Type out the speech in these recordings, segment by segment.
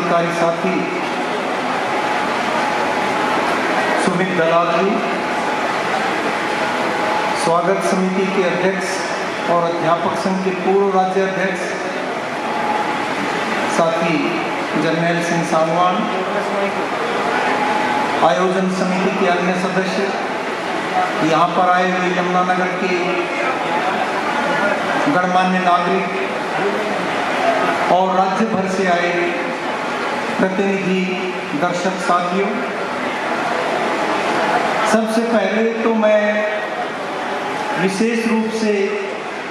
पदाधिकारी साथी, सुमित दलाल जी, स्वागत समिति के अध्यक्ष और अध्यापक संघ के पूर्व राज्य अध्यक्ष साथी जर्नैल सिंह सांगवान, आयोजन समिति के अन्य सदस्य, यहाँ पर आए हुए यमुनानगर के गणमान्य नागरिक और राज्य भर से आए प्रतिनिधि दर्शक साथियों, सबसे पहले तो मैं विशेष रूप से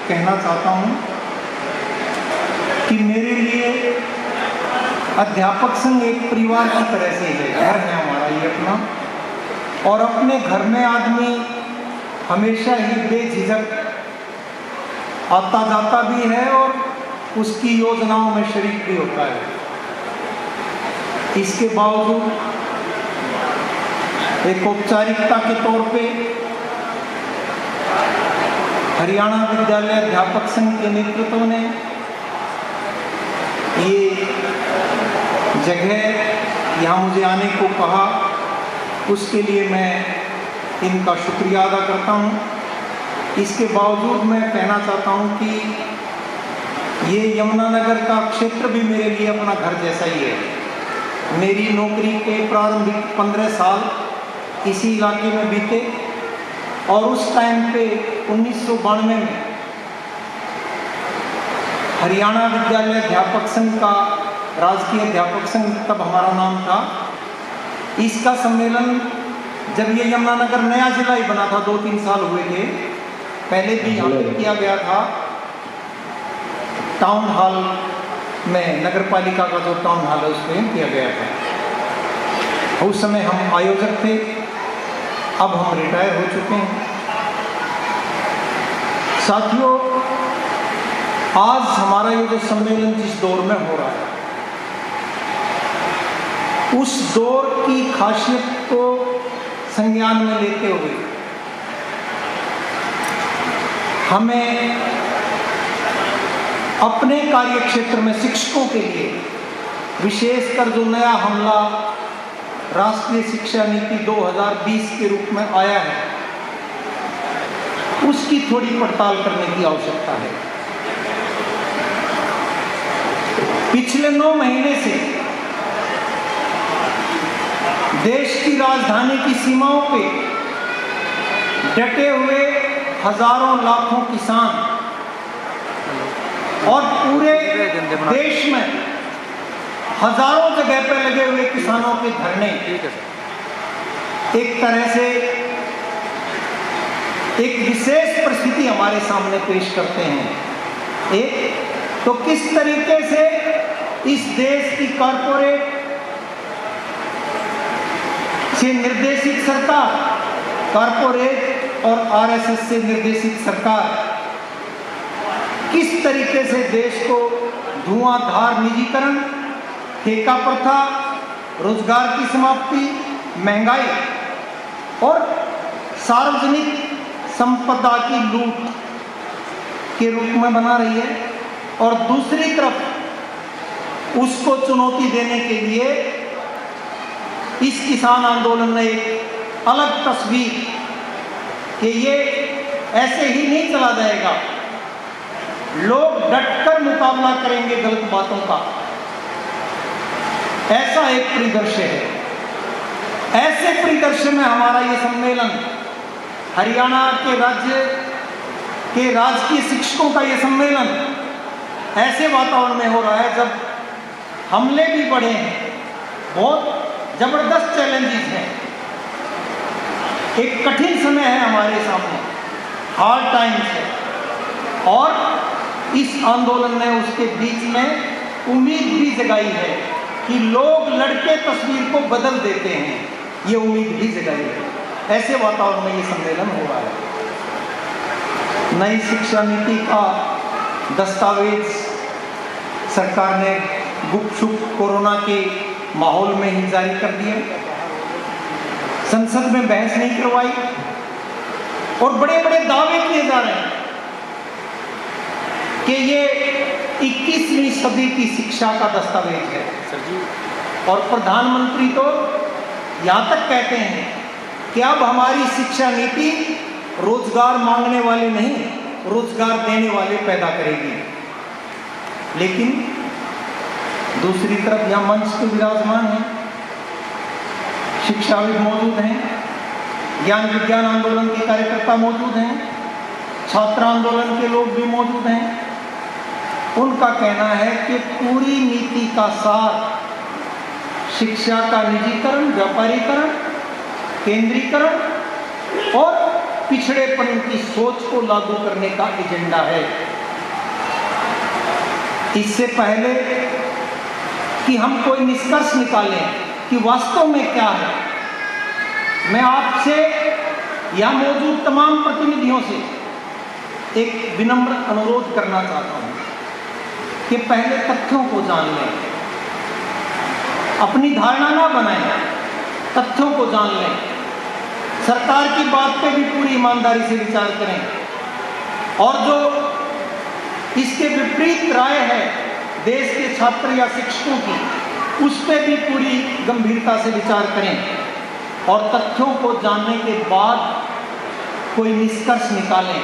कहना चाहता हूँ कि मेरे लिए अध्यापक संघ एक परिवार की तरह से है, घर है हमारा ये अपना, और अपने घर में आदमी हमेशा ही बेझिझक आता जाता भी है और उसकी योजनाओं में शरीक भी होता है। इसके बावजूद एक औपचारिकता के तौर पे हरियाणा विद्यालय अध्यापक संघ के नेतृत्व ने ये जगह यहाँ मुझे आने को कहा, उसके लिए मैं इनका शुक्रिया अदा करता हूँ। इसके बावजूद मैं कहना चाहता हूँ कि ये यमुनानगर का क्षेत्र भी मेरे लिए अपना घर जैसा ही है। मेरी नौकरी के प्रारंभिक 15 साल इसी इलाके में बीते और उस टाइम पे 1992 में हरियाणा विद्यालय अध्यापक संघ का, राजकीय अध्यापक संघ तब हमारा नाम था, इसका सम्मेलन जब ये यमुनानगर नया जिला ही बना था, 2-3 साल हुए थे, पहले भी यहाँ पे किया गया था टाउन हॉल में, नगर पालिका का जो टाउन हॉल है उसमें किया गया था। उस समय हम आयोजक थे, अब हम रिटायर हो चुके हैं। साथियों, आज हमारा ये जो सम्मेलन जिस दौर में हो रहा है, उस दौर की खासियत को संज्ञान में लेते हुए हमें अपने कार्य क्षेत्र में शिक्षकों के लिए विशेषकर जो नया हमला राष्ट्रीय शिक्षा नीति 2020 के रूप में आया है, उसकी थोड़ी पड़ताल करने की आवश्यकता है। पिछले 9 महीने से देश की राजधानी की सीमाओं पे डटे हुए हजारों लाखों किसान और पूरे देश में हजारों जगह पर लगे हुए किसानों के धरने एक तरह से एक विशेष परिस्थिति हमारे सामने पेश करते हैं। एक तो किस तरीके से इस देश की कॉरपोरेट से निर्देशित सरकार, कॉरपोरेट और आरएसएस से निर्देशित सरकार किस तरीके से देश को धुआंधार निजीकरण, ठेका प्रथा, रोजगार की समाप्ति, महंगाई और सार्वजनिक संपदा की लूट के रूप में बना रही है, और दूसरी तरफ उसको चुनौती देने के लिए इस किसान आंदोलन ने एक अलग तस्वीर कि ये ऐसे ही नहीं चला जाएगा, लोग डटकर मुकाबला करेंगे गलत बातों का, ऐसा एक परिदृश्य है। ऐसे परिदृश्य में हमारा ये सम्मेलन, हरियाणा के राज्य के राजकीय शिक्षकों का ये सम्मेलन ऐसे वातावरण में हो रहा है जब हमले भी बढ़े हैं, बहुत जबरदस्त चैलेंजेस हैं, एक कठिन समय है हमारे सामने, हार्ड टाइम्स है, और इस आंदोलन ने उसके बीच में उम्मीद भी जगाई है कि लोग लड़के तस्वीर को बदल देते हैं, ये उम्मीद भी जगाई है। ऐसे वातावरण में ये सम्मेलन हो रहा है। नई शिक्षा नीति का दस्तावेज सरकार ने गुपचुप कोरोना के माहौल में ही जारी कर दिया, संसद में बहस नहीं करवाई, और बड़े बड़े दावे किए जा रहे हैं कि ये 21वीं सदी की शिक्षा का दस्तावेज है। सर जी और प्रधानमंत्री तो यहाँ तक कहते हैं कि अब हमारी शिक्षा नीति रोजगार मांगने वाले नहीं, रोजगार देने वाले पैदा करेगी। लेकिन दूसरी तरफ यहाँ मंच पे विराजमान हैं, शिक्षाविद मौजूद हैं, ज्ञान विज्ञान आंदोलन के कार्यकर्ता मौजूद हैं, छात्र आंदोलन के लोग भी मौजूद हैं। उनका कहना है कि पूरी नीति का सार शिक्षा का निजीकरण, व्यापारीकरण, केंद्रीकरण और पिछड़ेपन की सोच को लागू करने का एजेंडा है। इससे पहले कि हम कोई निष्कर्ष निकालें कि वास्तव में क्या है, मैं आपसे यहां मौजूद तमाम प्रतिनिधियों से एक विनम्र अनुरोध करना चाहता हूं कि पहले तथ्यों को जान लें, अपनी धारणा ना बनाएं, तथ्यों को जान लें, सरकार की बात पे भी पूरी ईमानदारी से विचार करें और जो इसके विपरीत राय है देश के छात्र या शिक्षकों की, उस पर भी पूरी गंभीरता से विचार करें और तथ्यों को जानने के बाद कोई निष्कर्ष निकालें।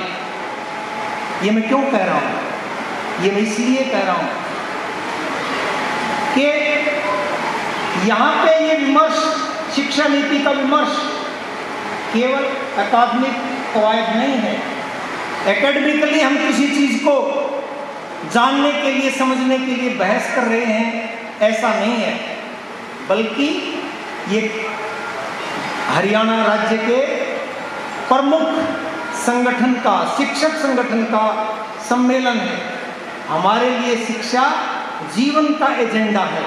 ये मैं क्यों कह रहा हूँ? ये मैं इसलिए कह रहा हूँ कि यहाँ पे ये विमर्श, शिक्षा नीति का विमर्श केवल अकादमिक कवायद नहीं है। एकेडमिकली हम किसी चीज़ को जानने के लिए, समझने के लिए बहस कर रहे हैं, ऐसा नहीं है, बल्कि ये हरियाणा राज्य के प्रमुख संगठन का, शिक्षक संगठन का सम्मेलन है। हमारे लिए शिक्षा जीवन का एजेंडा है,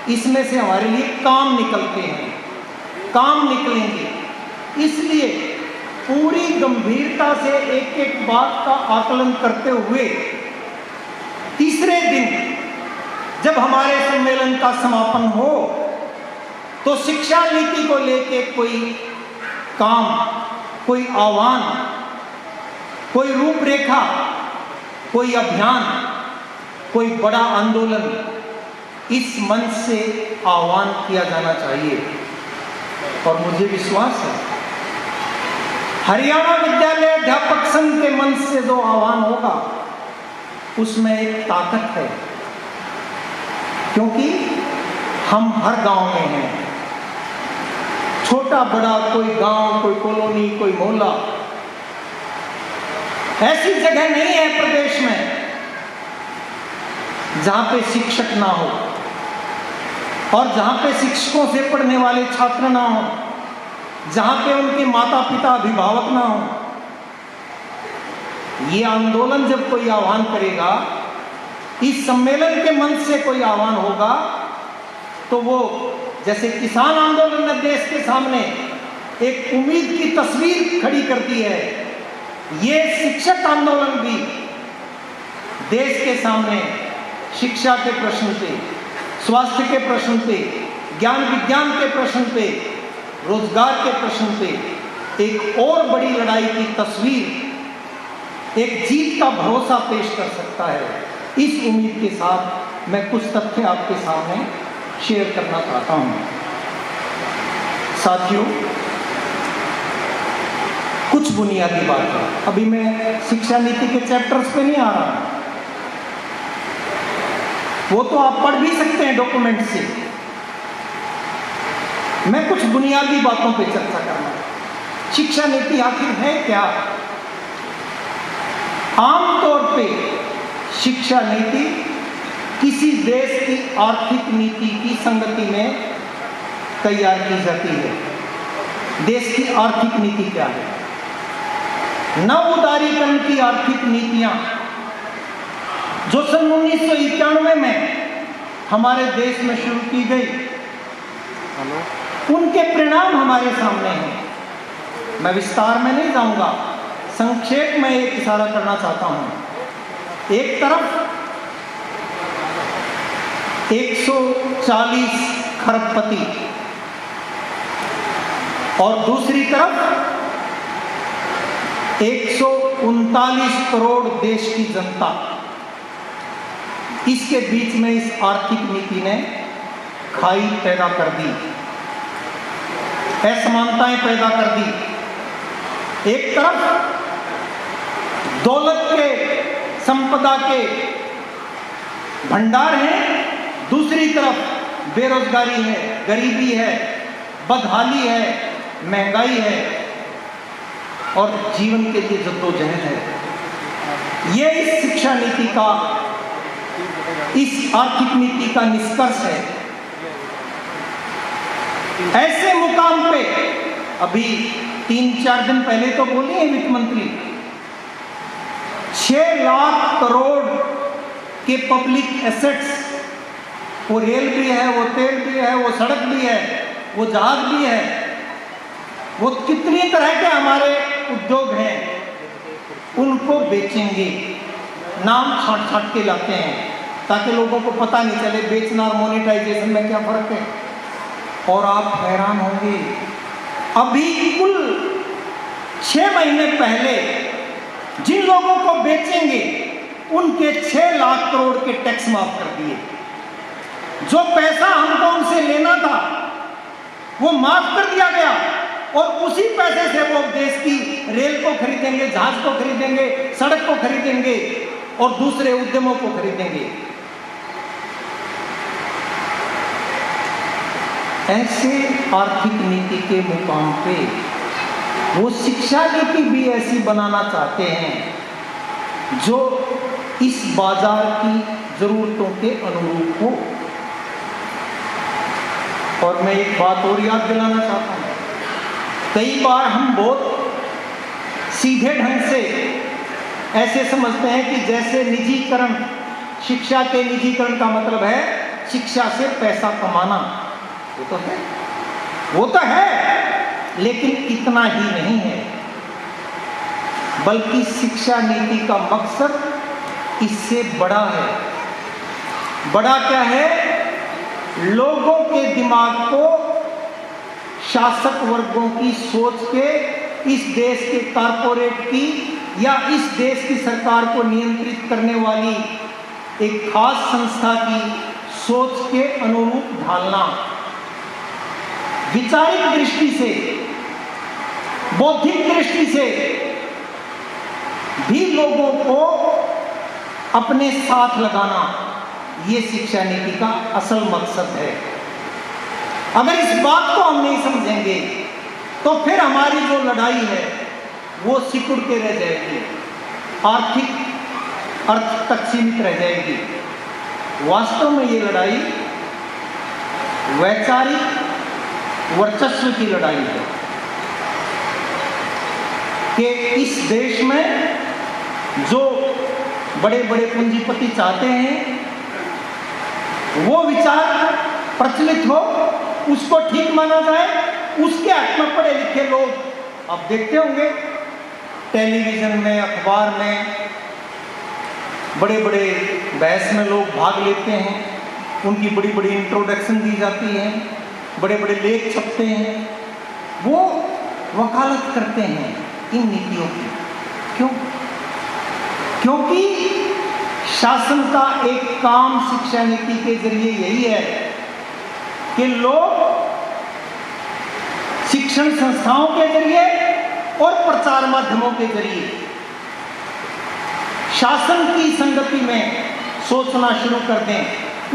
इसमें से हमारे लिए काम निकलते हैं, काम निकलेंगे। इसलिए पूरी गंभीरता से एक एक बात का आकलन करते हुए तीसरे दिन जब हमारे सम्मेलन का समापन हो तो शिक्षा नीति को लेके कोई काम, कोई आह्वान, कोई रूपरेखा, कोई अभियान, कोई बड़ा आंदोलन इस मंच से आह्वान किया जाना चाहिए। और मुझे विश्वास है हरियाणा विद्यालय अध्यापक संघ के मंच से जो आह्वान होगा उसमें एक ताकत है, क्योंकि हम हर गांव में हैं, छोटा बड़ा कोई गांव, कोई कॉलोनी, कोई मोहल्ला, ऐसी जगह नहीं है प्रदेश में जहां पे शिक्षक ना हो और जहां पे शिक्षकों से पढ़ने वाले छात्र ना हो, जहां पे उनके माता पिता अभिभावक ना हो। ये आंदोलन जब कोई आह्वान करेगा, इस सम्मेलन के मंच से कोई आह्वान होगा, तो वो जैसे किसान आंदोलन ने देश के सामने एक उम्मीद की तस्वीर खड़ी कर दी है, ये शिक्षक आंदोलन भी देश के सामने शिक्षा के प्रश्न पे, स्वास्थ्य के प्रश्न पे, ज्ञान विज्ञान के प्रश्न पे, रोजगार के प्रश्न पे एक और बड़ी लड़ाई की तस्वीर, एक जीत का भरोसा पेश कर सकता है। इस उम्मीद के साथ मैं कुछ तथ्य आपके सामने शेयर करना चाहता हूं। साथियों, कुछ बुनियादी बात है, अभी मैं शिक्षा नीति के चैप्टर्स पे नहीं आ रहा हूं, वो तो आप पढ़ भी सकते हैं डॉक्यूमेंट से। मैं कुछ बुनियादी बातों पे चर्चा करना। शिक्षा नीति आखिर है क्या? आमतौर पे शिक्षा नीति किसी देश की आर्थिक नीति की संगति में तैयार की जाती है। देश की आर्थिक नीति क्या है? नव उदारीकरण की आर्थिक नीतियां जो सन 1991 में हमारे देश में शुरू की गई, उनके परिणाम हमारे सामने हैं। मैं विस्तार में नहीं जाऊंगा, संक्षेप में एक इशारा करना चाहता हूं। एक तरफ 140 खरबपति और दूसरी तरफ 139 करोड़ देश की जनता। इसके बीच में इस आर्थिक नीति ने खाई पैदा कर दी, असमानताएं पैदा कर दी। एक तरफ दौलत के, संपदा के भंडार हैं, दूसरी तरफ बेरोजगारी है, गरीबी है, बदहाली है, महंगाई है और जीवन के लिए जद्दोजहद है। ये इस शिक्षा नीति का, इस आर्थिक नीति का निष्कर्ष है। ऐसे मुकाम पे अभी 3-4 दिन पहले तो बोली है वित्त मंत्री, 6 लाख करोड़ के पब्लिक एसेट्स, वो रेल भी है, वो तेल भी है, वो सड़क भी है, वो जहाज भी है, वो कितनी तरह के हमारे उद्योग हैं, उनको बेचेंगे। नाम छांट के लाते हैं ताकि लोगों को पता नहीं चले बेचना और मोनेटाइजेशन में क्या फर्क है। और आप हैरान होंगे, अभी कुल 6 महीने पहले जिन लोगों को बेचेंगे उनके 6 लाख करोड़ के टैक्स माफ कर दिए। जो पैसा हमको उनसे लेना था वो माफ कर दिया गया और उसी पैसे से वो देश की रेल को खरीदेंगे, जहाज को खरीदेंगे, सड़क को खरीदेंगे और दूसरे उद्यमों को खरीदेंगे। ऐसे आर्थिक नीति के मुकाम पे वो शिक्षा नीति भी ऐसी बनाना चाहते हैं जो इस बाजार की जरूरतों के अनुरूप हो। और मैं एक बात और याद दिलाना चाहता हूँ, कई बार हम बहुत सीधे ढंग से ऐसे समझते हैं कि जैसे निजीकरण, शिक्षा के निजीकरण का मतलब है शिक्षा से पैसा कमाना। वो तो है, लेकिन इतना ही नहीं है, बल्कि शिक्षा नीति का मकसद इससे बड़ा है। बड़ा क्या है? लोगों के दिमाग को शासक वर्गों की सोच के, इस देश के कारपोरेट की या इस देश की सरकार को नियंत्रित करने वाली एक खास संस्था की सोच के अनुरूप ढालना। विचारिक दृष्टि से, बौद्धिक दृष्टि से भी लोगों को अपने साथ लगाना, ये शिक्षा नीति का असल मकसद है। अगर इस बात को हम नहीं समझेंगे तो फिर हमारी जो लड़ाई है वो सिकुड़ के रह जाएगी, आर्थिक अर्थ तक सीमित रह जाएगी। वास्तव में ये लड़ाई वैचारिक वर्चस्व की लड़ाई है कि इस देश में जो बड़े बड़े पूंजीपति चाहते हैं वो विचार प्रचलित हो, उसको ठीक माना जाए, उसके हक में पढ़े लिखे लोग आप देखते होंगे टेलीविजन में, अखबार में बड़े बड़े बहस में लोग भाग लेते हैं, उनकी बड़ी बड़ी इंट्रोडक्शन दी जाती है, बड़े बड़े लेख छपते हैं, वो वकालत करते हैं इन नीतियों की। क्यों? क्योंकि शासन का एक काम शिक्षा नीति के जरिए यही है कि लोग शिक्षण संस्थाओं के जरिए और प्रचार माध्यमों के जरिए शासन की संगति में सोचना शुरू कर दें,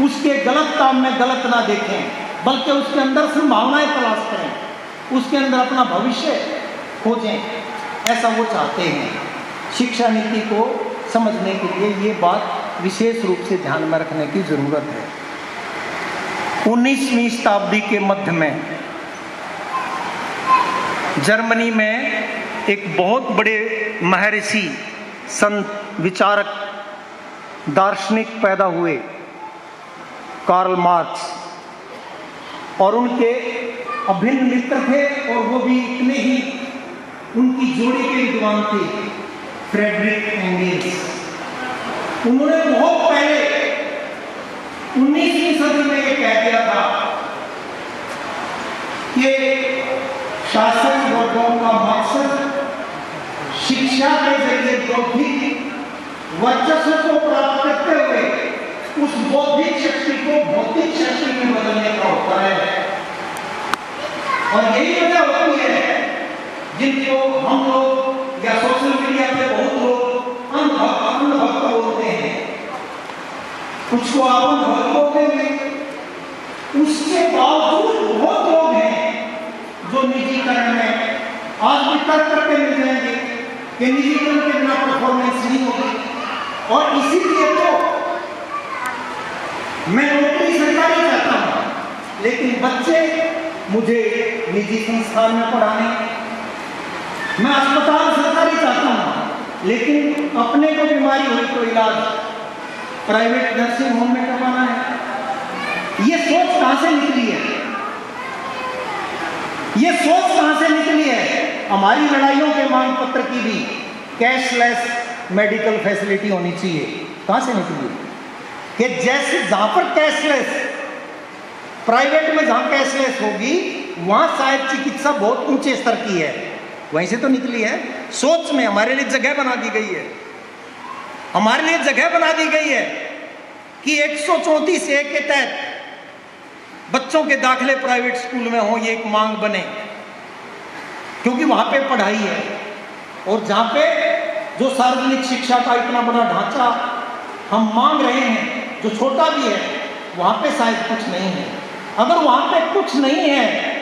उसके गलत काम में गलत ना देखें, बल्कि उसके अंदर संभावनाएं तलाश करें, उसके अंदर अपना भविष्य खोजें। ऐसा वो चाहते हैं। शिक्षा नीति को समझने के लिए ये बात विशेष रूप से ध्यान में रखने की जरूरत है। 19वीं शताब्दी के मध्य में जर्मनी में एक बहुत बड़े महर्षि, संत, विचारक, दार्शनिक पैदा हुए, कार्ल मार्क्स, और उनके अभिन्न मित्र थे और वो भी इतने ही उनकी जोड़ी के विद्वान थे, फ्रेडरिक एंगेल्स। उन्होंने बहुत पहले 19वीं सदी में ये कह दिया था कि शासन वर्गों का मकसद शिक्षा के जरिए बौद्धिक वर्चस्व को प्राप्त करते हुए उस बौद्धिक शक्ति को भौतिक शक्ति में बदलने का और यही वजह होती है जिनको हम लोग या सोशल मीडिया पे बहुत लोग अंधभक्त बोलते हैं, कुछ को आप अंधभक्त बोलते हैं, उसके बावजूद बहुत लोग हैं जो निजीकरण में आज भी तर्क करके मिल जाएंगे कि निजीकरण के बिना परफॉर्मेंस नहीं होगी। और इसीलिए तो मैं नौकरी सरकारी चाहता हूं, लेकिन बच्चे मुझे निजी संस्थान में पढ़ाने, मैं अस्पताल सरकारी चाहता हूं, लेकिन अपने को बीमारी हुई तो इलाज प्राइवेट नर्सिंग होम में करवाना है। ये सोच कहां से निकली है? ये सोच कहां से निकली है? हमारी लड़ाइयों के मांग पत्र की भी कैशलेस मेडिकल फैसिलिटी होनी चाहिए। कहां से निकली? कि जैसे जहां पर कैशलेस, प्राइवेट में जहां कैशलेस होगी वहां शायद चिकित्सा बहुत ऊंचे स्तर की है, वहीं से तो निकली है। सोच में हमारे लिए जगह बना दी गई है, हमारे लिए जगह बना दी गई है कि 134(a) के तहत बच्चों के दाखिले प्राइवेट स्कूल में हो, ये एक मांग बने, क्योंकि वहां पे पढ़ाई है। और जहां पे जो सार्वजनिक शिक्षा का इतना बड़ा ढांचा हम मांग रहे हैं, जो छोटा भी है, वहां पे शायद कुछ नहीं है। अगर वहां पे कुछ नहीं है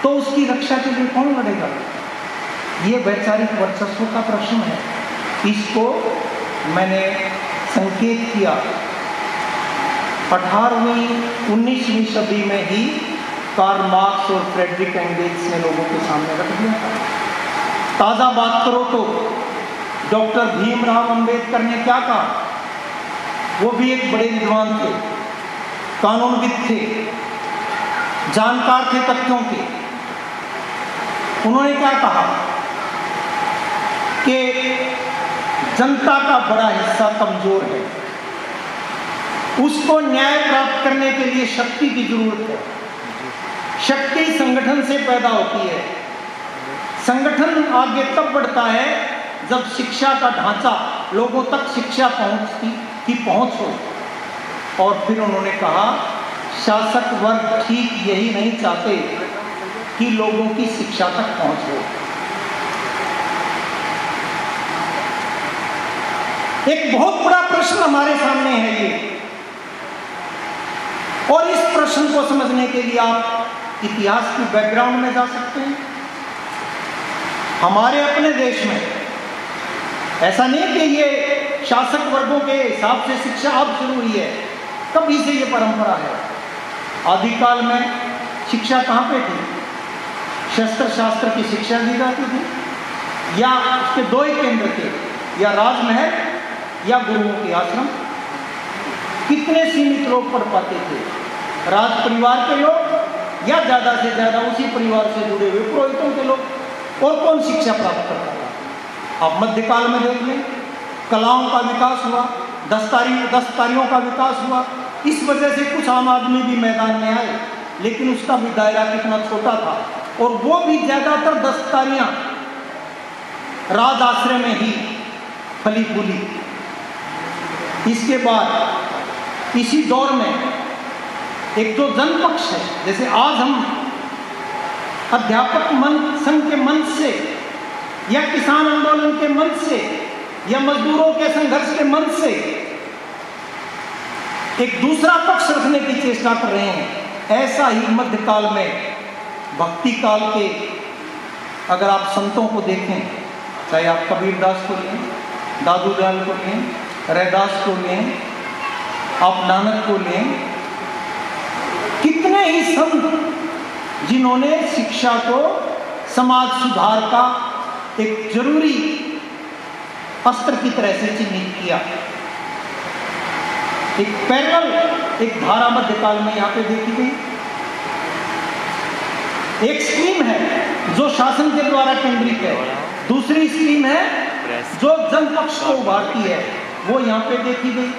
तो उसकी रक्षा के लिए कौन लड़ेगा? ये वैचारिक वर्चस्व का प्रश्न है। इसको मैंने संकेत किया 18वीं 19वीं सदी में ही कार्ल मार्क्स और फ्रेडरिक एंगल्स ने लोगों के सामने रख दिया था। ताज़ा बात करो तो डॉक्टर भीमराव अंबेडकर ने क्या कहा? वो भी एक बड़े विद्वान थे, कानूनविद थे, जानकार थे तथ्यों के। उन्होंने क्या कहा कि जनता का बड़ा हिस्सा कमजोर है, उसको न्याय प्राप्त करने के लिए शक्ति की जरूरत है। शक्ति संगठन से पैदा होती है। संगठन आगे तब बढ़ता है जब शिक्षा का ढांचा, लोगों तक शिक्षा की पहुंच हो। और फिर उन्होंने कहा शासक वर्ग ठीक यही नहीं चाहते कि लोगों की शिक्षा तक पहुंच हो। एक बहुत बड़ा प्रश्न हमारे सामने है ये, और इस प्रश्न को समझने के लिए आप इतिहास की बैकग्राउंड में जा सकते हैं। हमारे अपने देश में ऐसा नहीं कि ये शासक वर्गों के हिसाब से शिक्षा अब शुरू हुई है, कभी से ये परंपरा है। आदिकाल में शिक्षा कहाँ पे थी? शस्त्र शास्त्र की शिक्षा दी जाती थी, या उसके दो ही केंद्र थे, या राजमहल या गुरुओं के आश्रम। कितने सीमित लोग पढ़ पाते थे? राज परिवार के लोग या ज़्यादा से ज़्यादा उसी परिवार से जुड़े हुए पुरोहितों के लोग। और कौन शिक्षा प्राप्त करता था? अब मध्यकाल में देख लें, कलाओं का विकास हुआ, दस्तकारियों का विकास हुआ। इस वजह से कुछ आम आदमी भी मैदान में आए, लेकिन उसका भी दायरा कितना छोटा था, और वो भी ज़्यादातर दस्तकारियाँ राज आश्रय में ही फली फूली। इसके बाद इसी दौर में एक जो जनपक्ष है, जैसे आज हम अध्यापक संघ के मंच से, या किसान आंदोलन के मंच से, या मजदूरों के संघर्ष के मंच से एक दूसरा पक्ष रखने की चेष्टा कर रहे हैं, ऐसा ही मध्यकाल में भक्ति काल के अगर आप संतों को देखें, चाहे आप कबीरदास को लें, दादू दयाल को लें, रैदास को लें, आप नानक को लें, कितने ही संत जिन्होंने शिक्षा को समाज सुधार का एक जरूरी अस्त्र की तरह से चिन्हित किया। एक पैरेलल, एक धारा मध्यकाल में यहाँ पे देखी गई। एक स्कीम है जो शासन के द्वारा केंद्रित है, दूसरी स्कीम है जो जनपक्ष को उभारती है, वो यहाँ पे देखी गई।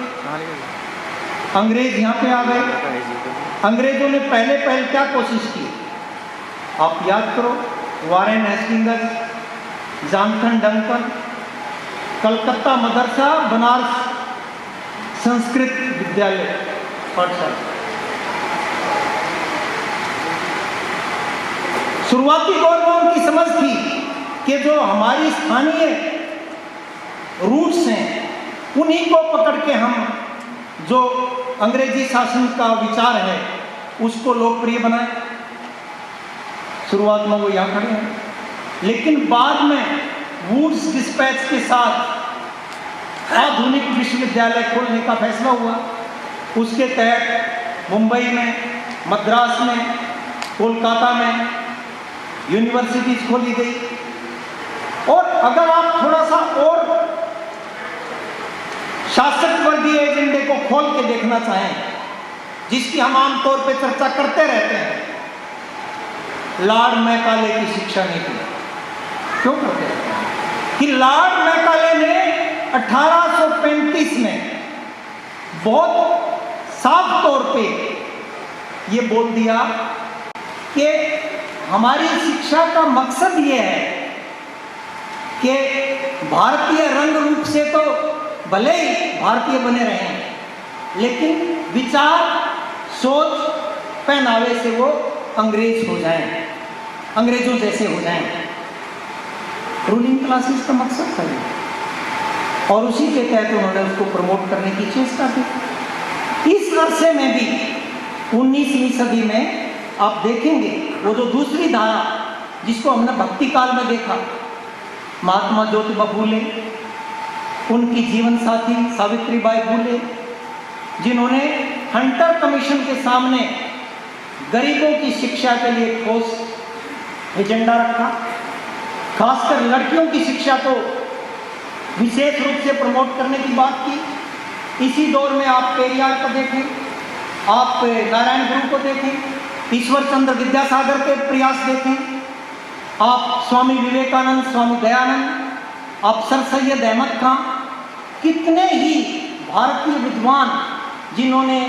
अंग्रेज यहाँ पे आ गए। अंग्रेजों ने पहले क्या कोशिश की? आप याद करो, Warren Hastings, Johnson Duncan, Calcutta Madrasa, Banaras Sanskrit Vidyalaya पाठशाला। शुरुआती दौर में उनकी समझ थी कि जो हमारी स्थानीय रूट्स हैं उन्हीं को पकड़ के हम जो अंग्रेजी शासन का विचार है उसको लोकप्रिय बनाए। शुरुआत में वो यहाँ खड़े हैं, लेकिन बाद में वुड्स डिस्पैच के साथ आधुनिक विश्वविद्यालय खोलने का फैसला हुआ। उसके तहत मुंबई में, मद्रास में, कोलकाता में यूनिवर्सिटीज खोली गई। और अगर आप थोड़ा सा और शासक वर्गीय एजेंडे को खोल के देखना चाहें, जिसकी हम आमतौर पर चर्चा करते रहते हैं, लॉर्ड मैकाले की शिक्षा नीति क्यों करते हैं कि लॉर्ड मैकाले ने 1835 में बहुत साफ तौर पे ये बोल दिया कि हमारी शिक्षा का मकसद ये है कि भारतीय रंग रूप से तो भले ही भारतीय बने रहें, लेकिन विचार, सोच, पहनावे से वो अंग्रेज हो जाएं, अंग्रेजों जैसे हो जाएं। रूलिंग क्लासेस का मकसद था ये, और उसी के तहत उन्होंने उसको प्रमोट करने की चेष्टा की। इस अरसे में भी 19वीं सदी में आप देखेंगे वो जो दूसरी धारा जिसको हमने भक्ति काल में देखा, महात्मा ज्योतिबा फूले, उनकी जीवन साथी सावित्रीबाई फूले, जिन्होंने हंटर कमीशन के सामने गरीबों की शिक्षा के लिए ठोस एजेंडा रखा, खासकर लड़कियों की शिक्षा को विशेष रूप से प्रमोट करने की बात की। इसी दौर में आप पेरियार को देखें, आप नारायण गुरु को देखें, ईश्वर चंद्र विद्यासागर के प्रयास देखें, आप स्वामी विवेकानंद, स्वामी दयानंद, आप सर सैयद अहमद खां, कितने ही भारतीय विद्वान जिन्होंने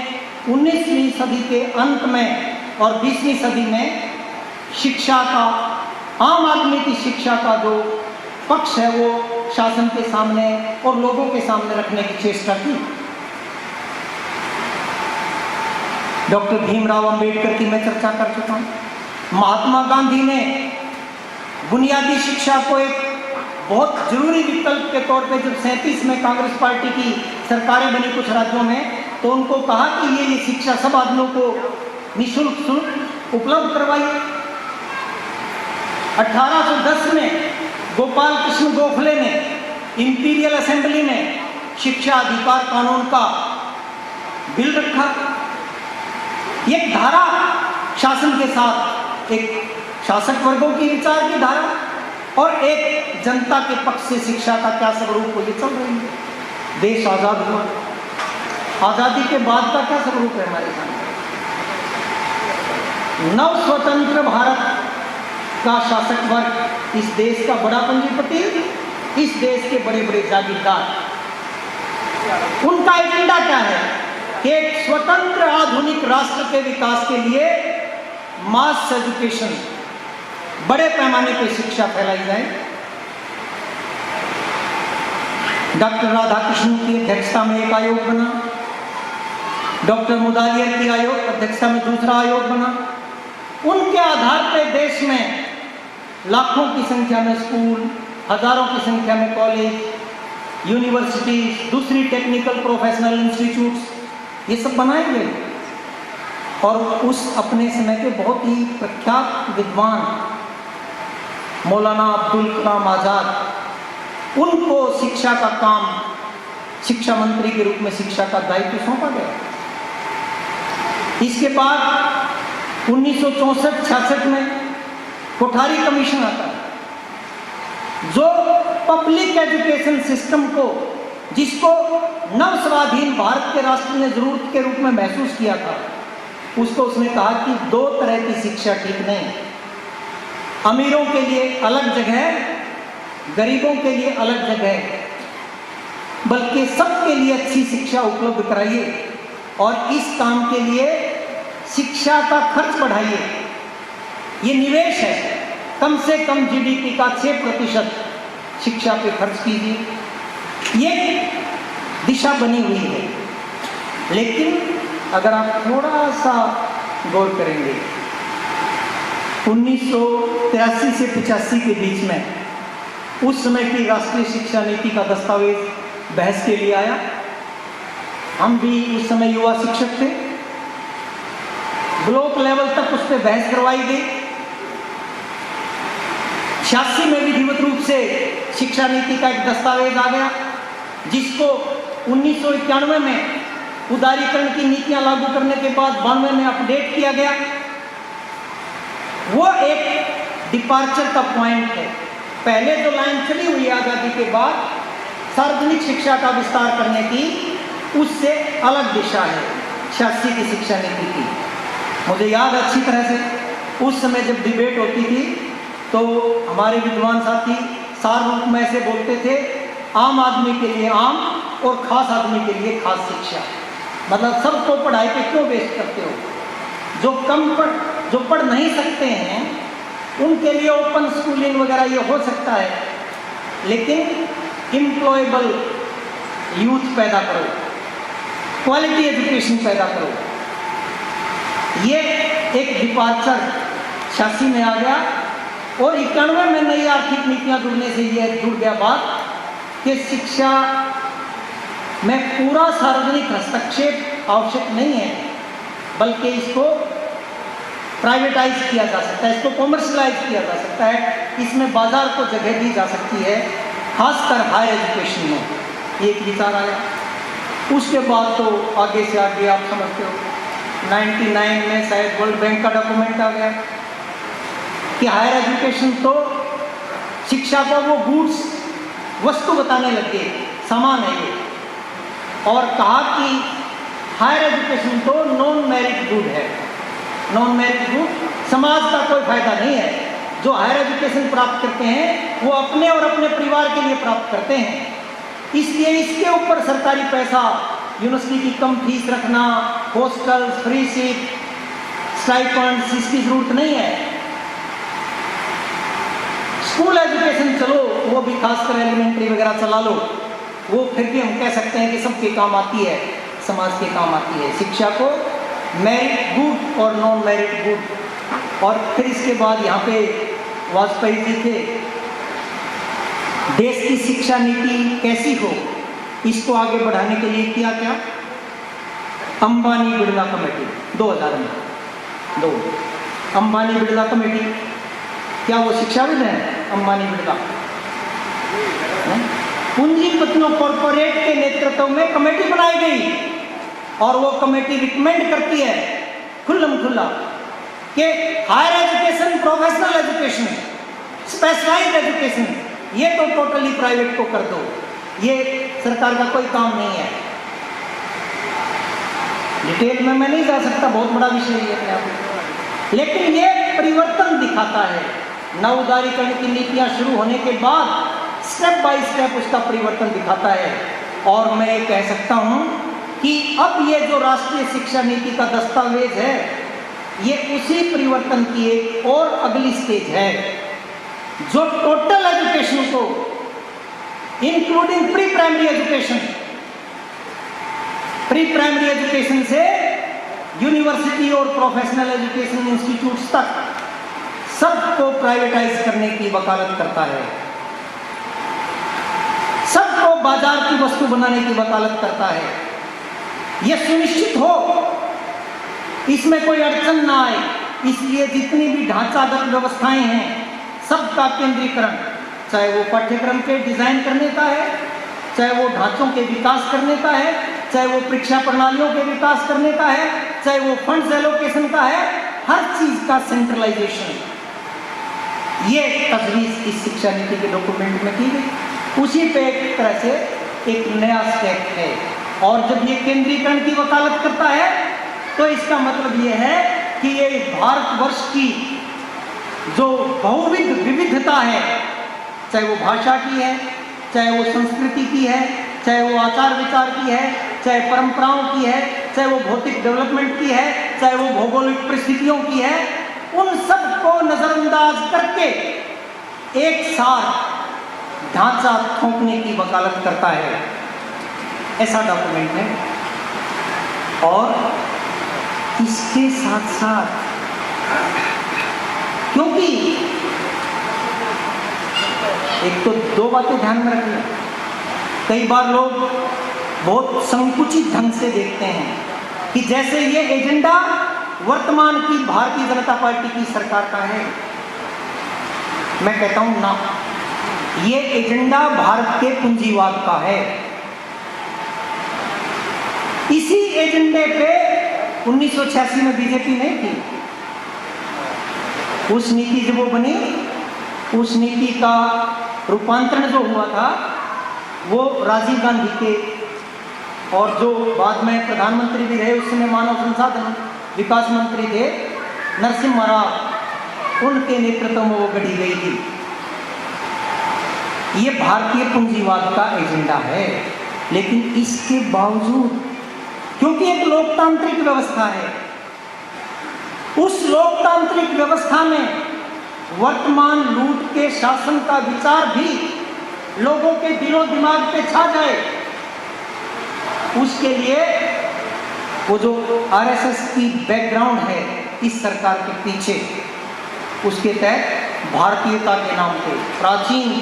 19वीं सदी के अंत में और 20वीं सदी में शिक्षा का, आम आदमी की शिक्षा का जो पक्ष है वो शासन के सामने और लोगों के सामने रखने की चेष्टा की। डॉक्टर भीमराव अंबेडकर की मैं चर्चा कर चुका हूँ। महात्मा गांधी ने बुनियादी शिक्षा को एक बहुत जरूरी विकल्प के तौर पे जब 37 में कांग्रेस पार्टी की सरकारें बनी कुछ राज्यों में, तो उनको कहा कि ये शिक्षा सब आदमियों को निःशुल्क उपलब्ध करवाई। 1810 में गोपाल कृष्ण गोखले ने इंपीरियल असेंबली में शिक्षा अधिकार कानून का बिल रखा। एक धारा शासन के साथ, एक शासक वर्गों की विचार की धारा और एक जनता के पक्ष से शिक्षा का क्या स्वरूप हो, ये चल रही है। देश आजाद हुआ, आजादी के बाद का क्या स्वरूप है हमारे सामने? नव स्वतंत्र भारत का शासक वर्ग, इस देश का बड़ा पंजीपति, इस देश के बड़े बड़े जागीरदार, उनका एजेंडा क्या है कि एक स्वतंत्र आधुनिक राष्ट्र के विकास के लिए मास एजुकेशन, बड़े पैमाने पर शिक्षा फैलाई जाए। डॉक्टर राधाकृष्णन की अध्यक्षता में एक आयोग बना, डॉक्टर मुदालियर की अध्यक्षता में दूसरा आयोग बना। उनके आधार पर देश में लाखों की संख्या में स्कूल, हजारों की संख्या में कॉलेज, यूनिवर्सिटीज, दूसरी टेक्निकल प्रोफेशनल इंस्टीट्यूट्स, ये सब बनाए गए। और उस अपने समय के बहुत ही प्रख्यात विद्वान मौलाना अब्दुल कलाम आज़ाद, उनको शिक्षा का काम, शिक्षा मंत्री के रूप में शिक्षा का दायित्व सौंपा गया। इसके बाद 1964-66 में कोठारी कमीशन आता है, जो पब्लिक एजुकेशन सिस्टम को, जिसको नव स्वाधीन भारत के राष्ट्र ने जरूरत के रूप में महसूस किया था, उसको उसने कहा कि दो तरह की शिक्षा ठीक नहीं, अमीरों के लिए अलग जगह, गरीबों के लिए अलग जगह, बल्कि सबके लिए अच्छी शिक्षा उपलब्ध कराइए और इस काम के लिए शिक्षा का खर्च बढ़ाइए। ये निवेश है, कम से कम जीडीपी का 6% शिक्षा पे खर्च कीजिए। ये दिशा बनी हुई है। लेकिन अगर आप थोड़ा सा गौर करेंगे 1983 से 85 के बीच में उस समय की राष्ट्रीय शिक्षा नीति का दस्तावेज बहस के लिए आया। हम भी उस समय युवा शिक्षक थे। ब्लॉक लेवल तक उस पर बहस करवाई गई। 86 में विधिवत रूप से शिक्षा नीति का एक दस्तावेज आ गया, जिसको 1991 में उदारीकरण की नीतियां लागू करने के बाद 92 में अपडेट किया गया। वो एक डिपार्चर का पॉइंट है। पहले जो लाइन चली हुई है आज़ादी के बाद सार्वजनिक शिक्षा का विस्तार करने की, उससे अलग दिशा है 86 की शिक्षा नीति की। मुझे याद है अच्छी तरह से, उस समय जब डिबेट होती थी तो हमारे विद्वान साथी सार रूप में ऐसे बोलते थे, आम आदमी के लिए आम और खास आदमी के लिए खास शिक्षा। मतलब सबको पढ़ाई पे क्यों वेस्ट करते हो? जो पढ़ नहीं सकते हैं उनके लिए ओपन स्कूलिंग वगैरह ये हो सकता है, लेकिन एम्प्लॉयबल यूथ पैदा करो, क्वालिटी एजुकेशन पैदा करो। ये एक डिपार्चर 86 में आ गया और 91 में नई आर्थिक नीतियां जुड़ने से यह जुड़ गया बात कि शिक्षा में पूरा सार्वजनिक हस्तक्षेप आवश्यक नहीं है, बल्कि इसको प्राइवेटाइज किया जा सकता है, इसको कॉमर्शलाइज किया जा सकता है, इसमें बाजार को जगह दी जा सकती है, खासकर हायर एजुकेशन में। ये एक विचार आया। उसके बाद तो आगे से आगे आप समझते हो 99 में शायद वर्ल्ड बैंक का डॉक्यूमेंट आ गया कि हायर एजुकेशन तो शिक्षा को वो गुड्स वस्तु बताने लगे, सामान है ये, और कहा कि हायर एजुकेशन तो नॉन मेरिट गुड है। नॉन मेरिट गुड समाज का कोई फायदा नहीं है। जो हायर एजुकेशन प्राप्त करते हैं वो अपने और अपने परिवार के लिए प्राप्त करते हैं, इसलिए इसके ऊपर सरकारी पैसा, यूनिवर्सिटी की कम फीस रखना, हॉस्टल, फ्री सीट, स्टाइपेंड्स, इसकी जरूरत नहीं है। स्कूल एजुकेशन चलो, वो भी खासकर एलिमेंट्री वगैरह चला लो, वो फिर भी हम कह सकते हैं कि सबके काम आती है, समाज के काम आती है। शिक्षा को मेरिट गुड और नॉन मेरिट गुड। और फिर इसके बाद यहाँ पे वाजपेयी जी थे, देश की शिक्षा नीति कैसी हो, इसको आगे बढ़ाने के लिए किया क्या? अंबानी बिरला कमेटी 2000 में, दो अंबानी बिरला कमेटी। क्या वो शिक्षाविद हैं अंबानी बिरला? पूंजीपतियों कॉरपोरेट के नेतृत्व में कमेटी बनाई गई और वो कमेटी रिकमेंड करती है खुल्लम खुल्ला कि higher education, professional education, specialised education, ये तो टोटली प्राइवेट को कर दो, ये सरकार का कोई काम नहीं है। डिटेल में मैं नहीं जा सकता, बहुत बड़ा विषय है अपने आप में, लेकिन ये परिवर्तन दिखाता है। नव उदारीकरण की नीतियां शुरू होने के बाद स्टेप बाय स्टेप उसका परिवर्तन दिखाता है। और मैं ये कह सकता हूं कि अब ये जो राष्ट्रीय शिक्षा नीति का दस्तावेज है, ये उसी परिवर्तन की एक और अगली स्टेज है, जो टोटल एजुकेशन को including pre primary education, pre primary education से यूनिवर्सिटी और प्रोफेशनल एजुकेशन इंस्टीट्यूट्स तक सबको प्राइवेटाइज करने की वकालत करता है, सबको बाजार की वस्तु बनाने की वकालत करता है। यह सुनिश्चित हो इसमें कोई अड़चन ना आए, इसलिए जितनी भी ढांचागत व्यवस्थाएं हैं सबका केंद्रीकरण, चाहे वो पाठ्यक्रम के डिजाइन करने का है, चाहे वो ढांचों के विकास करने का है, चाहे वो परीक्षा प्रणालियों के विकास करने का है, चाहे वो फंड्स एलोकेशन का है, हर चीज का सेंट्रलाइजेशन, ये तजवीज़ इस शिक्षा नीति के डॉक्यूमेंट में की गई। उसी पे एक तरह से एक नया स्टेप है। और जब ये केंद्रीकरण की वकालत करता है तो इसका मतलब ये है कि ये भारतवर्ष की जो बहुविध विविधता है, चाहे वो भाषा की है, चाहे वो संस्कृति की है, चाहे वो आचार विचार की है, चाहे परंपराओं की है, चाहे वो भौतिक डेवलपमेंट की है, चाहे वो भौगोलिक परिस्थितियों की है, उन सब को नजरअंदाज करके एक साथ ढांचा थोपने की वकालत करता है। ऐसा डॉक्यूमेंट है। और इसके साथ साथ क्योंकि एक तो दो बातें ध्यान में रखिए, कई बार लोग बहुत संकुचित ढंग से देखते हैं कि जैसे ये एजेंडा वर्तमान की भारतीय जनता पार्टी की सरकार का है। मैं कहता हूं ना, ये एजेंडा भारत के पूंजीवाद का है। इसी एजेंडे पे 1986 में बीजेपी नहीं थी। उस नीति जब वो बनी, उस नीति का रूपांतरण जो हुआ था वो राजीव गांधी के, और जो बाद में प्रधानमंत्री भी रहे, उस समय मानव संसाधन विकास मंत्री थे नरसिम्हा राव, उनके नेतृत्व में वो गढ़ी गई थी। ये भारतीय पूंजीवाद का एजेंडा है, लेकिन इसके बावजूद क्योंकि एक लोकतांत्रिक व्यवस्था है, उस लोकतांत्रिक व्यवस्था में वर्तमान लूट के शासन का विचार भी लोगों के दिलो दिमाग पे छा जाए, उसके लिए वो जो आरएसएस की बैकग्राउंड है इस सरकार के पीछे, उसके तहत भारतीयता के नाम पे, प्राचीन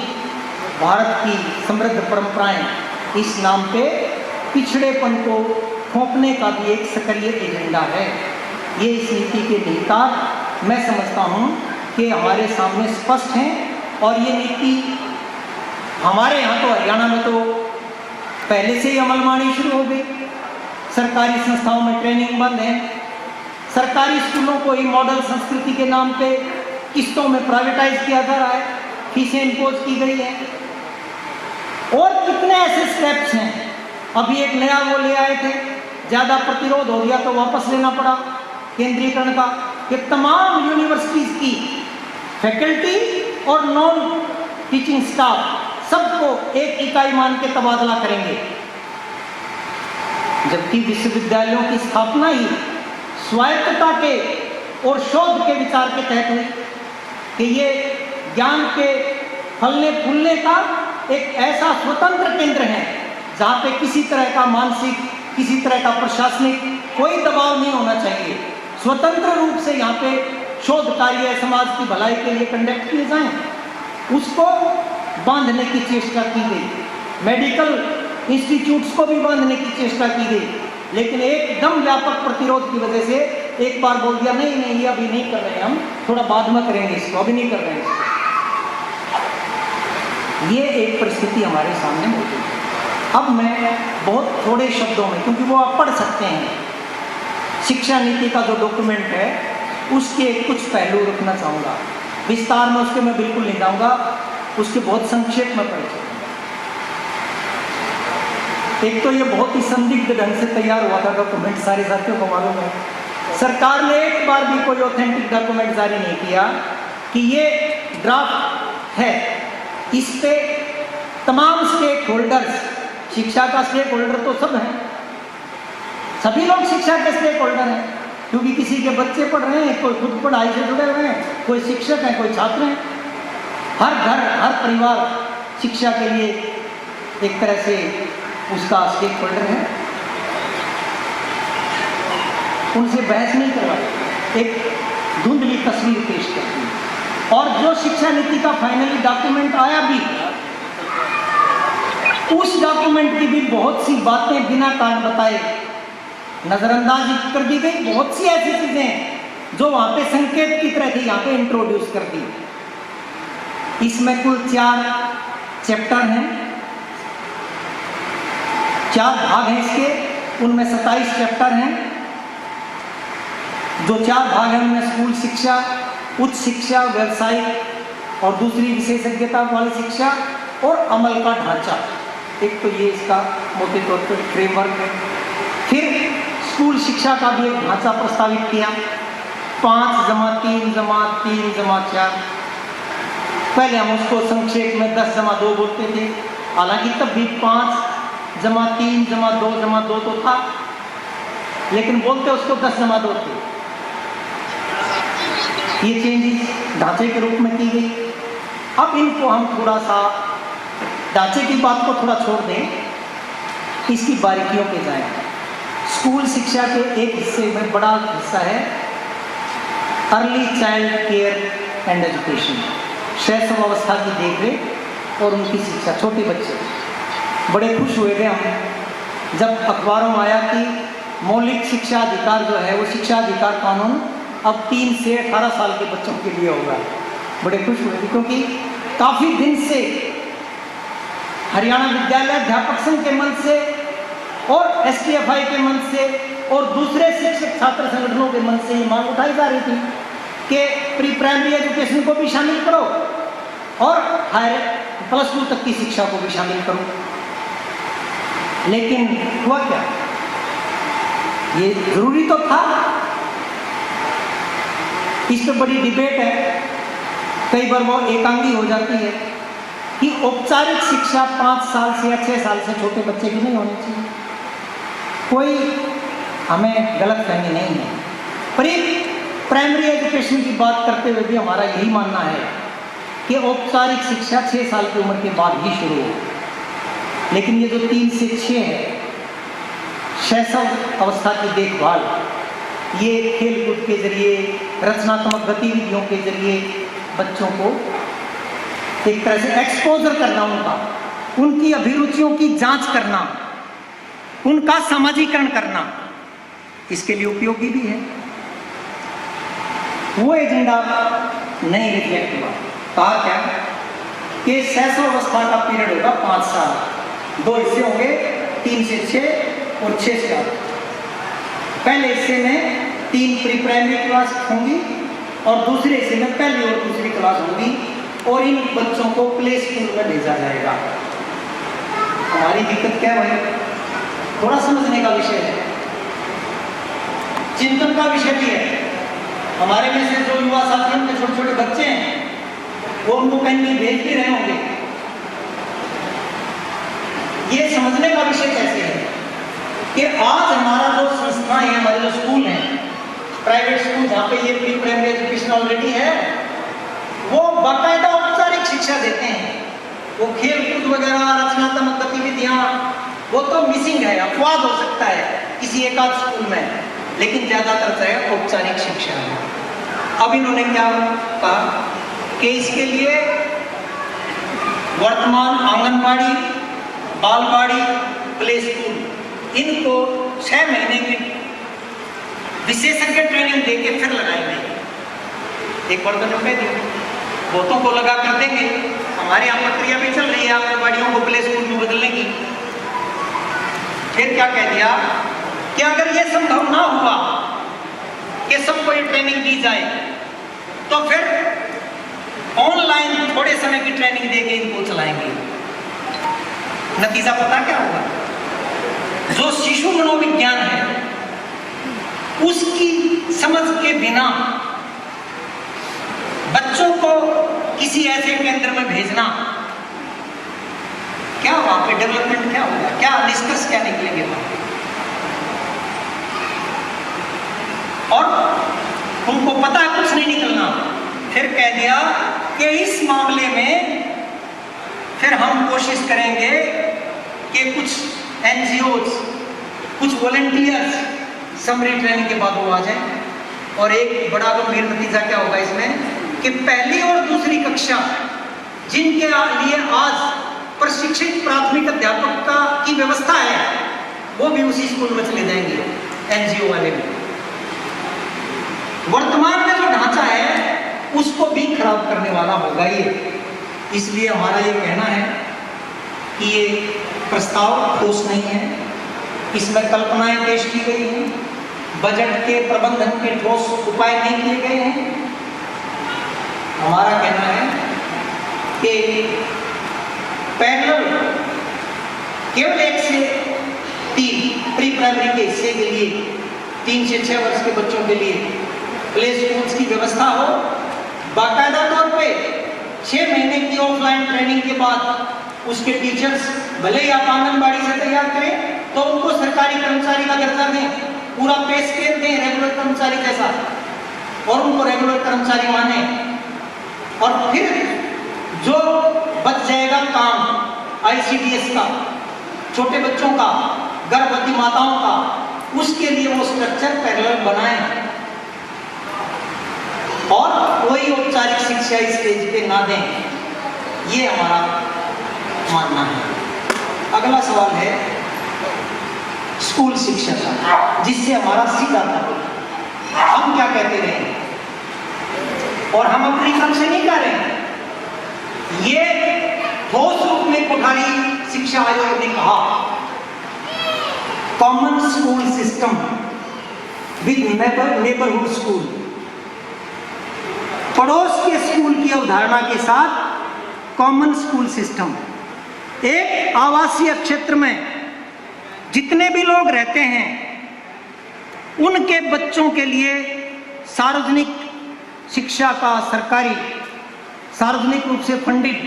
भारत की समृद्ध परंपराएं, इस नाम पे पिछड़ेपन को थोपने का भी एक सक्रिय एजेंडा है। ये इस नीति के निहितार्थ मैं समझता हूँ कि हमारे सामने स्पष्ट हैं, और ये नीति हमारे यहाँ तो हरियाणा में तो पहले से ही अमल में आनी शुरू हो गई। सरकारी संस्थाओं में ट्रेनिंग बंद है, सरकारी स्कूलों को ही मॉडल संस्कृति के नाम पे किस्तों में प्राइवेटाइज किया जा रहा है, फीसें इम्पोज की गई है, और कितने ऐसे स्टेप्स हैं। अभी एक नया वो ले आए थे, ज़्यादा प्रतिरोध हो गया तो वापस लेना पड़ा केंद्रीकरण का, कि तमाम यूनिवर्सिटीज़ की फैकल्टी और नॉन टीचिंग स्टाफ सबको एक इकाई मान के तबादला करेंगे, जबकि विश्वविद्यालयों की स्थापना ही स्वायत्तता के और शोध के विचार के तहत हुई कि ये ज्ञान के फलने फूलने का एक ऐसा स्वतंत्र केंद्र है जहाँ पे किसी तरह का मानसिक, किसी तरह का प्रशासनिक कोई दबाव नहीं होना चाहिए। स्वतंत्र रूप से यहाँ पे शोध कार्य समाज की भलाई के लिए कंडक्ट किए जाएं, उसको बांधने की चेष्टा की गई। मेडिकल इंस्टीट्यूट्स को भी बांधने की चेष्टा की गई, लेकिन एकदम व्यापक प्रतिरोध की वजह से एक बार बोल दिया नहीं नहीं ये अभी नहीं कर रहे हैं, हम थोड़ा बाद में करेंगे इसको, अभी नहीं कर रहे हैं। ये एक परिस्थिति हमारे सामने मौजूद है। अब मैं बहुत थोड़े शब्दों में, क्योंकि वो आप पढ़ सकते हैं, शिक्षा नीति का जो डॉक्यूमेंट है उसके कुछ पहलू रखना चाहूँगा। विस्तार में उसके मैं बिल्कुल नहीं जाऊँगा, उसके बहुत संक्षेप में परिचय। एक तो ये बहुत ही संदिग्ध ढंग से तैयार हुआ था डॉक्यूमेंट, सारे साथियों को मालूम है। सरकार ने एक बार भी कोई ऑथेंटिक डॉक्यूमेंट जारी नहीं किया कि ये ड्राफ्ट है। इस पे तमाम स्टेक होल्डर्स, शिक्षा का स्टेक होल्डर तो सब हैं, सभी लोग शिक्षा के स्टेक होल्डर हैं, क्योंकि किसी के बच्चे पढ़ रहे हैं, कोई खुद पढ़ाई से जुड़े हुए हैं, कोई शिक्षक हैं, कोई छात्र हैं। हर घर, हर परिवार शिक्षा के लिए एक तरह से उसका स्टेक होल्डर है। उनसे बहस नहीं करवाई, एक धुंधली तस्वीर पेश करती है। और जो शिक्षा नीति का फाइनली डॉक्यूमेंट आया भी, उस डॉक्यूमेंट की भी बहुत सी बातें बिना कारण बताए नजरअंदाज कर दी गई। बहुत सी ऐसी चीजें जो वहां पे संकेत की तरह थी, यहाँ पे इंट्रोड्यूस कर दी। इसमें कुल 4 चैप्टर हैं, 4 भाग हैं इसके, उनमें 27 चैप्टर हैं। जो 4 भाग हैं उनमें स्कूल शिक्षा, उच्च शिक्षा, व्यवसायिक और दूसरी विशेषज्ञता वाली शिक्षा, और अमल का ढांचा। एक तो ये इसका मोटे तौर पर फ्रेमवर्क है। फिर स्कूल शिक्षा का भी एक ढांचा प्रस्तावित किया, 5+3+3+4। पहले हम उसको संक्षेप में 10+2 बोलते थे, हालांकि तब भी 5+3+2+2 तो था, लेकिन बोलते उसको 10+2 थे। ये चेंजेस ढांचे के रूप में की गई। अब इनको हम थोड़ा सा ढांचे की बात को थोड़ा छोड़ दें, इसकी बारीकियों पे जाएं। स्कूल शिक्षा के एक हिस्से में बड़ा हिस्सा है early child care and education, शैशव अवस्था की देखरेख और उनकी शिक्षा। छोटे बच्चे बड़े खुश हुए थे हम जब अखबारों में आया कि मौलिक शिक्षा अधिकार जो है वो शिक्षा अधिकार कानून अब 3 से 18 साल के बच्चों के लिए होगा। बड़े खुश हुए थे क्योंकि काफ़ी दिन से हरियाणा विद्यालय अध्यापक संघ के मंच से और STFI के मंच से और दूसरे शिक्षक छात्र संगठनों के मंच से ये मांग उठाई जा रही थी कि प्री प्राइमरी एजुकेशन को भी शामिल करो और हायर +2 तक की शिक्षा को भी शामिल करो। लेकिन हुआ क्या? ये जरूरी तो था। इस पर बड़ी डिबेट है, कई बार वो एकांगी हो जाती है कि औपचारिक शिक्षा 5 साल से या 6 साल से छोटे बच्चे की नहीं होनी चाहिए। कोई हमें गलत फहमी नहीं है, पर प्राइमरी एजुकेशन की बात करते हुए भी हमारा यही मानना है कि औपचारिक शिक्षा 6 साल की उम्र के बाद ही शुरू हो। लेकिन ये जो 3 से 6 है, शैशव अवस्था की देखभाल, ये खेलकूद के जरिए, रचनात्मक गतिविधियों के जरिए बच्चों को एक तरह से एक्सपोजर करना, उनकी अभिरुचियों की जांच करना, उनका सामाजिकरण करना, इसके लिए उपयोगी भी है। वो एजेंडा नहीं रिफ्लेक्ट हुआ। कहा क्या कि शैशव अवस्था का पीरियड होगा 5 साल, 2 हिस्से होंगे, 3 से 6 और 6 से 8। पहले हिस्से में 3 प्री प्राइमरी क्लास होंगी और दूसरे हिस्से में पहली और दूसरी क्लास होगी और इन बच्चों को प्ले स्कूल में भेजा जाएगा। हमारी दिक्कत क्या है? थोड़ा समझने का विषय है, चिंतन का विषय भी है। हमारे में से जो युवा साथियों के छोटे छोटे बच्चे हैं वो उनको कहीं भी भेज भी रहे होंगे। ये समझने का विषय कैसे है कि आज हमारा जो संस्था है, हमारे जो स्कूल हैं, प्राइवेट स्कूल जहाँ पे ये प्री प्राइमरी एजुकेशन ऑलरेडी है, वो बाकायदा औपचारिक शिक्षा देते हैं। वो खेल कूद वगैरह, रचनात्मक गतिविधियाँ, वो तो मिसिंग है, अपवाद हो सकता है किसी एक आध स्कूल में, लेकिन ज़्यादातर जो है औपचारिक शिक्षा है। अब इन्होंने क्या कहा कि इसके लिए वर्तमान आंगनबाड़ी, बालवाड़ी, प्ले स्कूल, इनको 6 महीने की विशेषज्ञ ट्रेनिंग देके फिर लगाएंगे। एक बार तो कह दिया, बहुतों को लगा कर देंगे। हमारे यहाँ प्रक्रिया भी चल रही है आंगनबाड़ियों को प्ले स्कूल में बदलने की। फिर क्या कह दिया कि अगर ये संभव ना हुआ कि सबको ये ट्रेनिंग दी जाए तो फिर ऑनलाइन थोड़े समय की ट्रेनिंग देके इनको चलाएंगे। नतीजा पता क्या होगा? जो शिशु मनोविज्ञान है उसकी समझ के बिना बच्चों को किसी ऐसे केंद्र में भेजना, क्या वहां पे डेवलपमेंट क्या होगा? क्या निष्कर्ष क्या निकलेंगे वहां? और उनको पता है कुछ नहीं निकलना। फिर कह दिया कि इस मामले में फिर हम कोशिश करेंगे कि कुछ NGOs, कुछ वॉलंटियर्स समरी ट्रेनिंग के बाद वो आ जाए। और एक बड़ा गंभीर नतीजा क्या होगा इसमें कि पहली और दूसरी कक्षा जिनके लिए आज प्रशिक्षित प्राथमिक अध्यापक की व्यवस्था है, वो भी उसी स्कूल में चले जाएंगे, NGO वाले भी। वर्तमान में जो ढांचा है उसको भी खराब करने वाला होगा ये। इसलिए हमारा ये कहना है कि ये प्रस्ताव ठोस नहीं है, इसमें कल्पनाएं पेश की गई हैं, बजट के प्रबंधन के ठोस उपाय नहीं किए गए हैं। हमारा कहना है कि पैरेलल केवल 1 से 3 प्री प्राइमरी के हिस्से के लिए 3 से 6 वर्ष के बच्चों के लिए प्ले स्कूल्स की व्यवस्था हो। बाकायदा तौर पे 6 महीने की ऑफलाइन ट्रेनिंग के बाद उसके टीचर्स भले ही आप आंगनबाड़ी से तैयार करें तो उनको सरकारी कर्मचारी का दर्जा दें, पूरा पे स्केल दें रेगुलर कर्मचारी जैसा, और उनको रेगुलर कर्मचारी माने। और फिर जो बच जाएगा काम ICDS का, छोटे बच्चों का, गर्भवती माताओं का, उसके लिए वो स्ट्रक्चर पैरेलल बनाएं। और कोई कोई औपचारिक शिक्षा इस स्टेज पे ना दें, ये हमारा मानना है। अगला सवाल है स्कूल शिक्षा का, जिससे हमारा सीधा था। हम क्या कहते रहे और हम अपनी तरफ से नहीं कर रहे। ये ठोस रूप में कोठारी शिक्षा आयोग ने कहा, common school system with neighbourhood school, पड़ोस के स्कूल की अवधारणा के साथ कॉमन स्कूल सिस्टम। एक आवासीय क्षेत्र में जितने भी लोग रहते हैं उनके बच्चों के लिए सार्वजनिक शिक्षा का सरकारी सार्वजनिक रूप से फंडित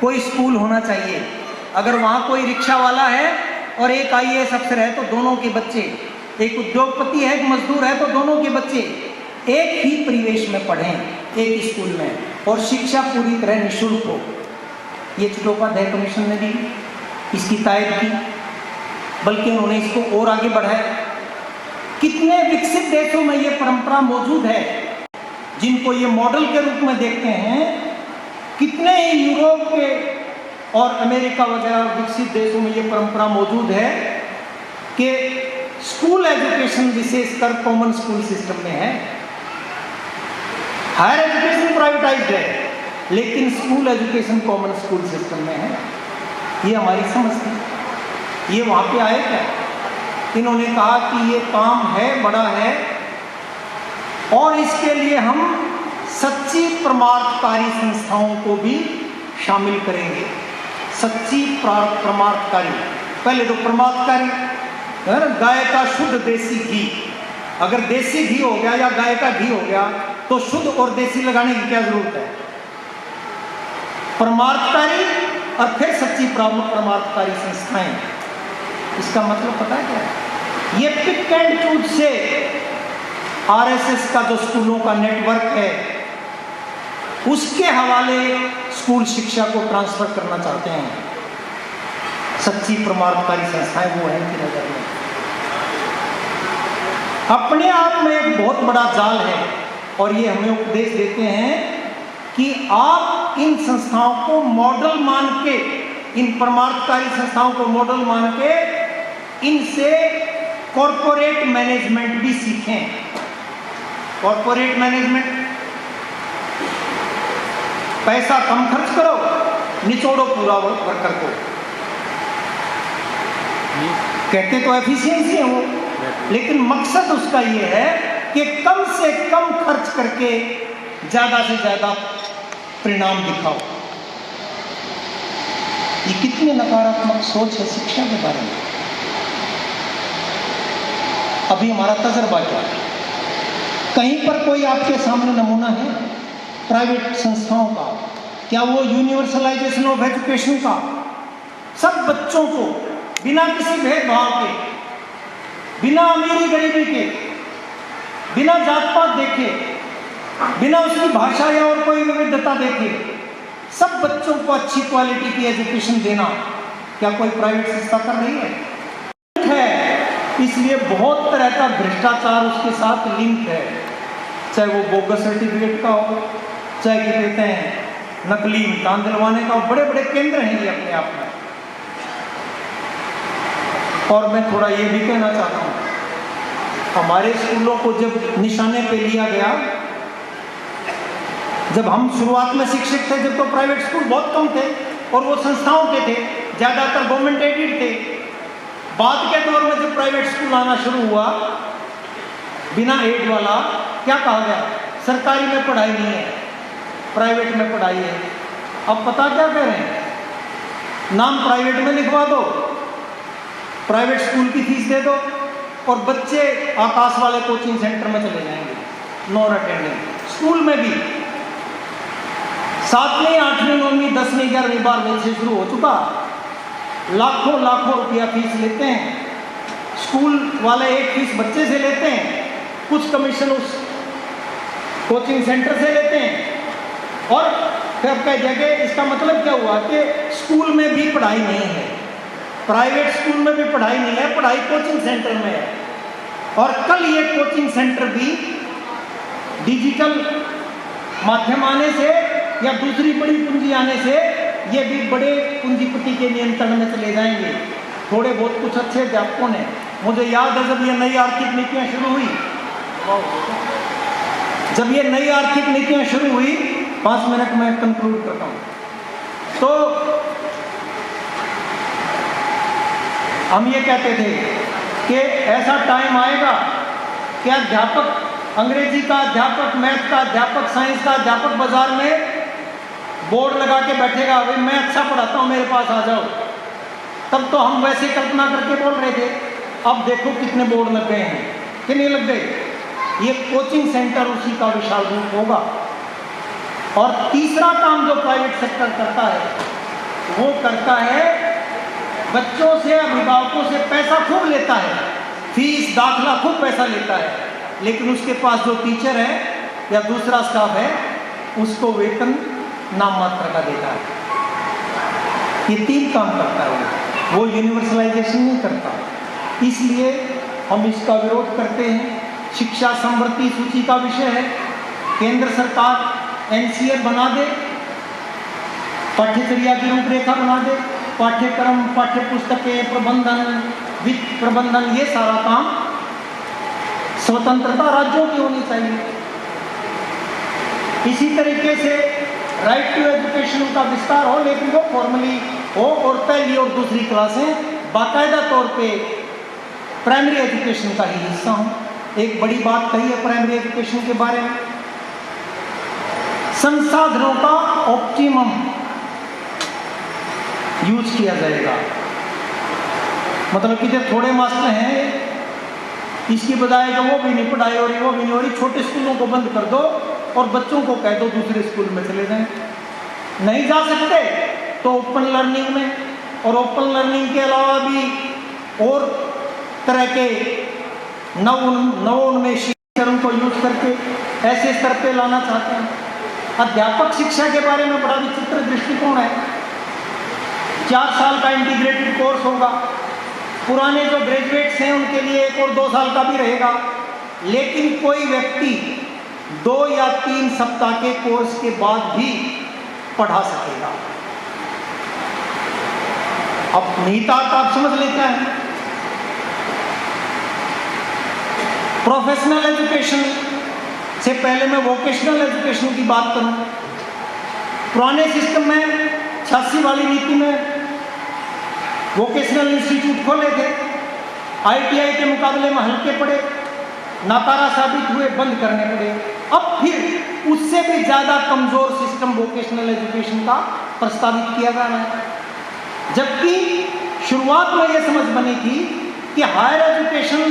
कोई स्कूल होना चाहिए। अगर वहाँ कोई रिक्शा वाला है और एक IAS अफसर है तो दोनों के बच्चे, एक उद्योगपति है एक मजदूर है तो दोनों के बच्चे एक ही परिवेश में पढ़ें एक स्कूल में, और शिक्षा पूरी तरह निःशुल्क हो। ये चट्टोपाध्याय कमीशन ने भी इसकी तायद की, बल्कि उन्होंने इसको और आगे बढ़ाया। कितने विकसित देशों में ये परंपरा मौजूद है जिनको ये मॉडल के रूप में देखते हैं, कितने ही यूरोप के और अमेरिका वगैरह विकसित देशों में ये परंपरा मौजूद है कि स्कूल एजुकेशन विशेषकर कॉमन स्कूल सिस्टम में है। हायर एजुकेशन प्राइवेटाइज्ड है, लेकिन school education common school system में है। ये हमारी समझ थी। ये वहाँ पे आए क्या, इन्होंने कहा कि ये काम है, बड़ा है, और इसके लिए हम सच्ची परमार्थकारी संस्थाओं को भी शामिल करेंगे। सच्ची परमार्थकारी, पहले तो परमार्थकारी है ना, गाय का शुद्ध देसी घी, अगर देसी घी हो गया या गाय का घी हो गया तो शुद्ध और देसी लगाने की क्या जरूरत है। परमार्थकारी और फिर सच्ची परमार्थकारी संस्थाएं, इसका मतलब पता है क्या है? ये पिक एंड चूज से RSS का जो स्कूलों का नेटवर्क है उसके हवाले स्कूल शिक्षा को ट्रांसफर करना चाहते हैं। सच्ची परमार्थकारी संस्थाएं वो हैं कि नजर में अपने आप में एक बहुत बड़ा जाल है, और ये हमें उपदेश देते हैं कि आप इन संस्थाओं को मॉडल मान के, इन परमार्थकारी संस्थाओं को मॉडल मान के इनसे कॉरपोरेट मैनेजमेंट भी सीखें। कॉरपोरेट मैनेजमेंट, पैसा कम खर्च करो, निचोड़ो पूरा वर्कर को। कहते तो एफिशिएंसी है वो, लेकिन मकसद उसका ये है कि कम से कम खर्च करके ज्यादा से ज्यादा परिणाम दिखाओ। ये कितनी नकारात्मक सोच है शिक्षा के बारे में। अभी हमारा तजर्बा क्या है? कहीं पर कोई आपके सामने नमूना है प्राइवेट संस्थाओं का? क्या वो यूनिवर्सलाइजेशन ऑफ एजुकेशन का सब बच्चों को बिना किसी भेदभाव के, बिना अमीरी गरीबी के, बिना जात पात देखे, बिना उसकी भाषा या और कोई विविधता देखे, सब बच्चों को अच्छी क्वालिटी की एजुकेशन देना, क्या कोई प्राइवेट संस्था कर रही है? इसलिए बहुत तरह का भ्रष्टाचार उसके साथ लिंक है, चाहे वो बोगस सर्टिफिकेट का हो, चाहे कि कहते हैं नकली इम्तिहान दिलवाने का, बड़े बड़े केंद्र हैं ये अपने आप में। और मैं थोड़ा ये भी कहना चाहता हूँ, हमारे स्कूलों को जब निशाने पे लिया गया, जब हम शुरुआत में शिक्षक थे, जब तो प्राइवेट स्कूल बहुत कम थे और वो संस्थाओं के थे, ज़्यादातर गवर्नमेंट एडेड थे। बाद के दौर में जब प्राइवेट स्कूल आना शुरू हुआ बिना एड वाला, क्या कहा गया? सरकारी में पढ़ाई नहीं है, प्राइवेट में पढ़ाई है। अब पता क्या कह रहे हैं? नाम प्राइवेट में लिखवा दो, प्राइवेट स्कूल की फीस दे दो, और बच्चे आकाश वाले कोचिंग सेंटर में चले जाएंगे, नॉन अटेंडिंग। स्कूल में भी 7वीं 8वीं 9वीं 10वीं 11वीं 12वीं से शुरू हो चुका, लाखों लाखों रुपया फीस लेते हैं। स्कूल वाले एक फीस बच्चे से लेते हैं, कुछ कमीशन उस कोचिंग सेंटर से लेते हैं, और फिर कह जगह इसका मतलब क्या हुआ कि स्कूल में भी पढ़ाई नहीं है, प्राइवेट स्कूल में भी पढ़ाई नहीं है, पढ़ाई कोचिंग सेंटर में है। और कल ये कोचिंग सेंटर भी डिजिटल माध्यम आने से या दूसरी बड़ी पूंजी आने से ये भी बड़े पूंजीपति के नियंत्रण में चले जाएंगे। थोड़े बहुत कुछ अच्छे अध्यापकों ने, मुझे याद है जब ये नई आर्थिक नीतियाँ शुरू हुई, जब ये नई आर्थिक नीतियाँ शुरू हुई, 5 मिनट में कंक्लूड करता हूँ, तो हम ये कहते थे कि ऐसा टाइम आएगा कि अध्यापक, अंग्रेजी का अध्यापक, मैथ का अध्यापक, साइंस का अध्यापक बाजार में बोर्ड लगा के बैठेगा, भाई मैं अच्छा पढ़ाता हूँ मेरे पास आ जाओ। तब तो हम वैसे कल्पना करके बोल रहे थे, अब देखो कितने बोर्ड लग गए हैं कि नहीं लग गए। ये कोचिंग सेंटर उसी का विशाल रूप होगा। और तीसरा काम जो प्राइवेट सेक्टर करता है, वो करता है बच्चों से, अभिभावकों से पैसा खूब लेता है, फीस दाखला खूब पैसा लेता है, लेकिन उसके पास जो टीचर है या दूसरा स्टाफ है उसको वेतन नाम मात्र का देता है। ये 3 काम करता है वो यूनिवर्सलाइजेशन नहीं करता। इसलिए हम इसका विरोध करते हैं। शिक्षा समवर्ती सूची का विषय है, केंद्र सरकार एनसीआर बना दे, पाठ्यचर्या की रूपरेखा बना दे, पाठ्यक्रम, पाठ्य पुस्तकें, प्रबंधन, वित्त प्रबंधन, ये सारा काम स्वतंत्रता राज्यों की होनी चाहिए। इसी तरीके से राइट टू एजुकेशन का विस्तार हो, लेकिन वो फॉर्मली हो और पहली और दूसरी क्लासें बाकायदा तौर पे प्राइमरी एजुकेशन का ही हिस्सा हो। एक बड़ी बात कही है प्राइमरी एजुकेशन के बारे में, संसाधनों का ऑप्टिमम यूज किया जाएगा। मतलब कि जो थोड़े मास्टर हैं, इसकी बजाय कि वो भी नहीं पढ़ाई और वो भी नहीं हो रही, छोटे स्कूलों को बंद कर दो और बच्चों को कह दो दूसरे स्कूल में चले जाएं। नहीं जा सकते तो ओपन लर्निंग में, और ओपन लर्निंग के अलावा भी और तरह के नवोन्मेषी चरण को यूज करके ऐसे स्तर पे लाना चाहते हैं। अध्यापक शिक्षा के बारे में बड़ा विचित्र दृष्टिकोण है। 4 साल का इंटीग्रेटेड कोर्स होगा, पुराने जो ग्रेजुएट्स हैं उनके लिए 1 और 2 साल का भी रहेगा, लेकिन कोई व्यक्ति 2 या 3 सप्ताह के कोर्स के बाद भी पढ़ा सकेगा। अब निहितार्थ आप समझ लेते हैं। प्रोफेशनल एजुकेशन से पहले मैं वोकेशनल एजुकेशन की बात करूं। पुराने सिस्टम में 86 वाली नीति में वोकेशनल इंस्टीट्यूट खोले थे, आईटीआई के मुकाबले में हल्के पड़े, नाकारा साबित हुए, बंद करने पड़े। अब फिर उससे भी ज़्यादा कमज़ोर सिस्टम वोकेशनल एजुकेशन का प्रस्तावित किया जा रहा है। जबकि शुरुआत में यह समझ बनी थी कि हायर एजुकेशन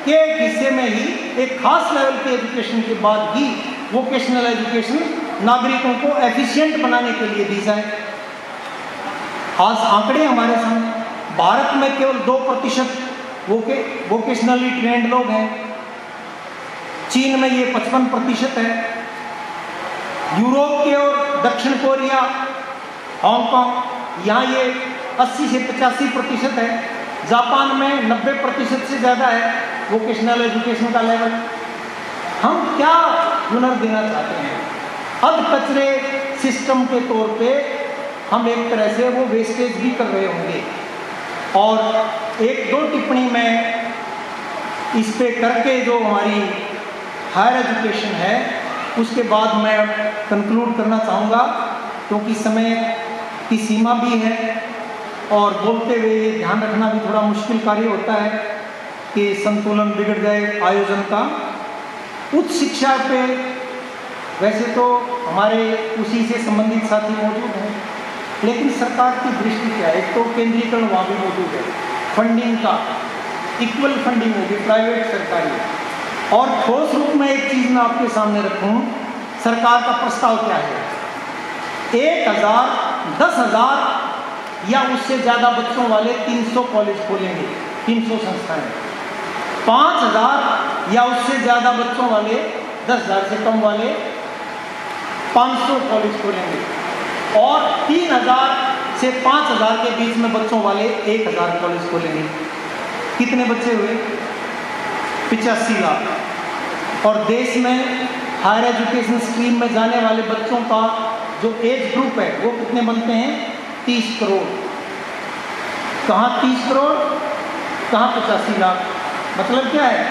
के एक हिस्से में ही, एक खास लेवल के एजुकेशन के बाद ही वोकेशनल एजुकेशन नागरिकों को एफिशिएंट बनाने के लिए दी जाए। आज आंकड़े हमारे सामने, भारत में केवल 2% वोकेशनली ट्रेंड लोग हैं, चीन में ये 55% है, यूरोप के और दक्षिण कोरिया, हांगकांग, यहाँ ये 80 से 85% है, जापान में 90% से ज़्यादा है वोकेशनल एजुकेशन का लेवल। हम क्या हुनर देना चाहते हैं? अध कचरे सिस्टम के तौर पे हम एक तरह से वो वेस्टेज भी कर रहे होंगे। और 1-2 टिप्पणी मैं इस पे करके जो हमारी हायर एजुकेशन है उसके बाद मैं कंक्लूड करना चाहूँगा, क्योंकि समय की सीमा भी है और बोलते हुए ये ध्यान रखना भी थोड़ा मुश्किल कार्य होता है कि संतुलन बिगड़ जाए आयोजन का। उच्च शिक्षा पे वैसे तो हमारे उसी से संबंधित साथी मौजूद हैं, लेकिन सरकार की दृष्टि क्या है? एक तो केंद्रीकरण वहाँ भी मौजूद है, फंडिंग का इक्वल फंडिंग होगी प्राइवेट सरकारी। और ठोस रूप में एक चीज़ मैं आपके सामने रखूँ, सरकार का प्रस्ताव क्या है? 1000, 10,000 या उससे ज़्यादा बच्चों वाले 300 कॉलेज खोलेंगे, 300 संस्थाएं। 5,000 या उससे ज़्यादा बच्चों वाले, 10,000 से कम वाले 500 कॉलेज खोलेंगे, और 3,000 से 5,000 के बीच में बच्चों वाले 1,000 कॉलेज खोलेंगे। कितने बच्चे हुए? 85 लाख। और देश में हायर एजुकेशन स्ट्रीम में जाने वाले बच्चों का जो एज ग्रुप है वो कितने बनते हैं? 30 करोड़। कहाँ 30 करोड़, कहाँ 85 लाख। मतलब क्या है?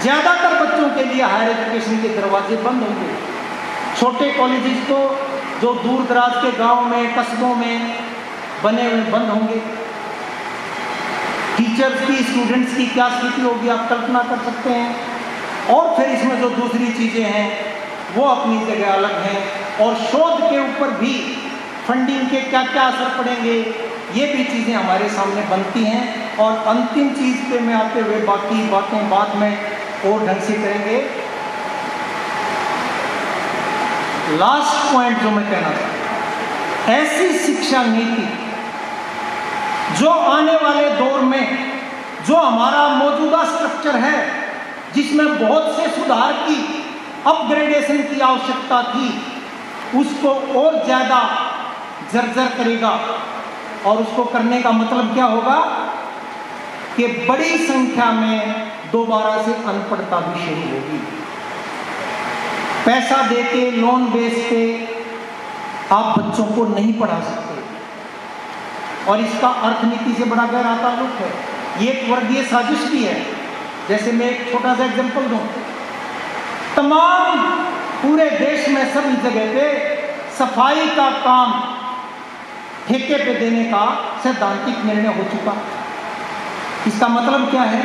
ज़्यादातर बच्चों के लिए हायर एजुकेशन के दरवाजे बंद होंगे। छोटे कॉलेजेस तो जो दूर दराज के गांव में, कस्बों में बने हुए बंद होंगे। टीचर्स की, स्टूडेंट्स की क्या स्थिति होगी आप कल्पना कर सकते हैं। और फिर इसमें जो दूसरी चीज़ें हैं वो अपनी जगह अलग हैं, और शोध के ऊपर भी फंडिंग के क्या क्या असर पड़ेंगे ये भी चीज़ें हमारे सामने बनती हैं। और अंतिम चीज़ पे मैं आते हुए बाकी बातें बाद में और ढंग से करेंगे। लास्ट पॉइंट जो मैं कहना चाहता हूँ, ऐसी शिक्षा नीति जो आने वाले दौर में जो हमारा मौजूदा स्ट्रक्चर है जिसमें बहुत से सुधार की, अपग्रेडेशन की आवश्यकता थी, उसको और ज़्यादा जर्जर करेगा। और उसको करने का मतलब क्या होगा कि बड़ी संख्या में दोबारा से अनपढ़ता भी शुरू होगी। पैसा देके लोन बेस पे आप बच्चों को नहीं पढ़ा सकते, और इसका अर्थनीति से बड़ा गहरा ताल्लुक है। ये एक वर्गीय साजिश भी है। जैसे मैं एक छोटा सा एग्जांपल दूं, तमाम पूरे देश में सभी जगह पे सफाई का काम ठेके पे देने का सैद्धांतिक निर्णय हो चुका। इसका मतलब क्या है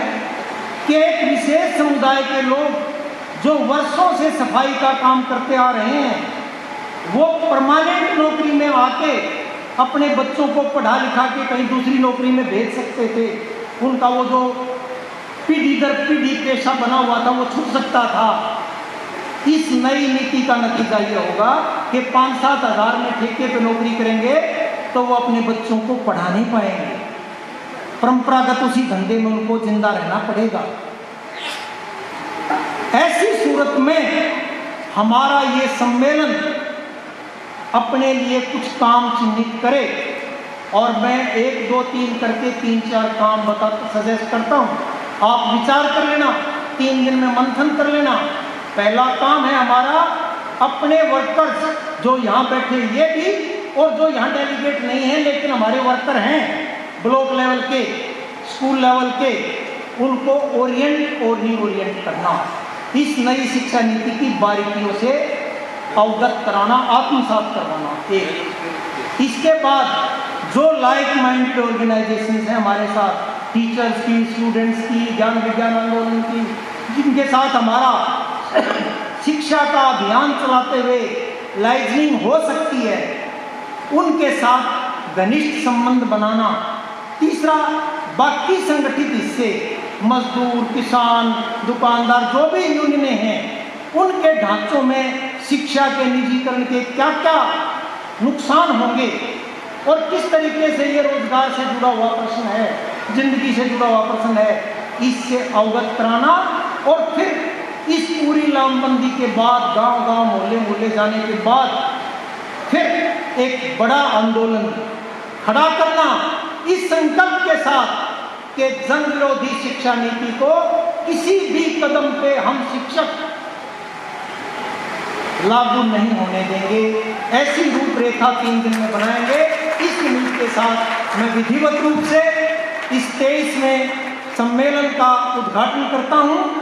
कि एक विशेष समुदाय के लोग जो वर्षों से सफाई का काम करते आ रहे हैं, वो परमानेंट नौकरी में आके अपने बच्चों को पढ़ा लिखा के कहीं दूसरी नौकरी में भेज सकते थे। उनका वो जो पीढ़ी दर पीढ़ी पेशा बना हुआ था वो छूट सकता था। इस नई नीति का नतीजा ये होगा कि 5-7 हज़ार में ठेके पे नौकरी करेंगे तो वो अपने बच्चों को पढ़ा नहीं पाएंगे। परंपरागत उसी धंधे में उनको जिंदा रहना पड़ेगा। ऐसी सूरत में हमारा ये सम्मेलन अपने लिए कुछ काम चिन्हित करे, और मैं 1, 2, 3 करके 3-4 काम सजेस्ट करता हूँ। आप विचार कर लेना, 3 दिन में मंथन कर लेना। पहला काम है हमारा अपने वर्कर्स जो यहाँ बैठे ये भी, और जो यहाँ डेलीगेट नहीं हैं लेकिन हमारे वर्कर हैं ब्लॉक लेवल के, स्कूल लेवल के, उनको ओरिएंट और रीओरिएंट करना, इस नई शिक्षा नीति की बारीकियों से अवगत कराना, आत्मसात करवाना। एक इसके बाद जो लाइक माइंडेड ऑर्गेनाइजेशंस हैं हमारे साथ, टीचर्स की, स्टूडेंट्स की, ज्ञान विज्ञान आंदोलन की, जिनके साथ हमारा शिक्षा का अभियान चलाते हुए लाइजनिंग हो सकती है, उनके साथ घनिष्ठ संबंध बनाना। तीसरा, बाकी संगठित हिस्से, मजदूर, किसान, दुकानदार, जो भी यूनियनें हैं, उनके ढांचों में शिक्षा के निजीकरण के क्या क्या नुकसान होंगे और किस तरीके से ये रोजगार से जुड़ा हुआ प्रश्न है, जिंदगी से जुड़ा हुआ प्रश्न है, इससे अवगत कराना। और फिर इस पूरी लामबंदी के बाद, गांव-गांव, मोहल्ले-मोहल्ले जाने के बाद, फिर एक बड़ा आंदोलन खड़ा करना इस संकल्प के साथ कि जन विरोधी शिक्षा नीति को किसी भी कदम पे हम शिक्षक लागू नहीं होने देंगे। ऐसी रूपरेखा 3 दिन में बनाएंगे। इस उम्मीद के साथ मैं विधिवत रूप से इस 23वें सम्मेलन का उद्घाटन करता हूं।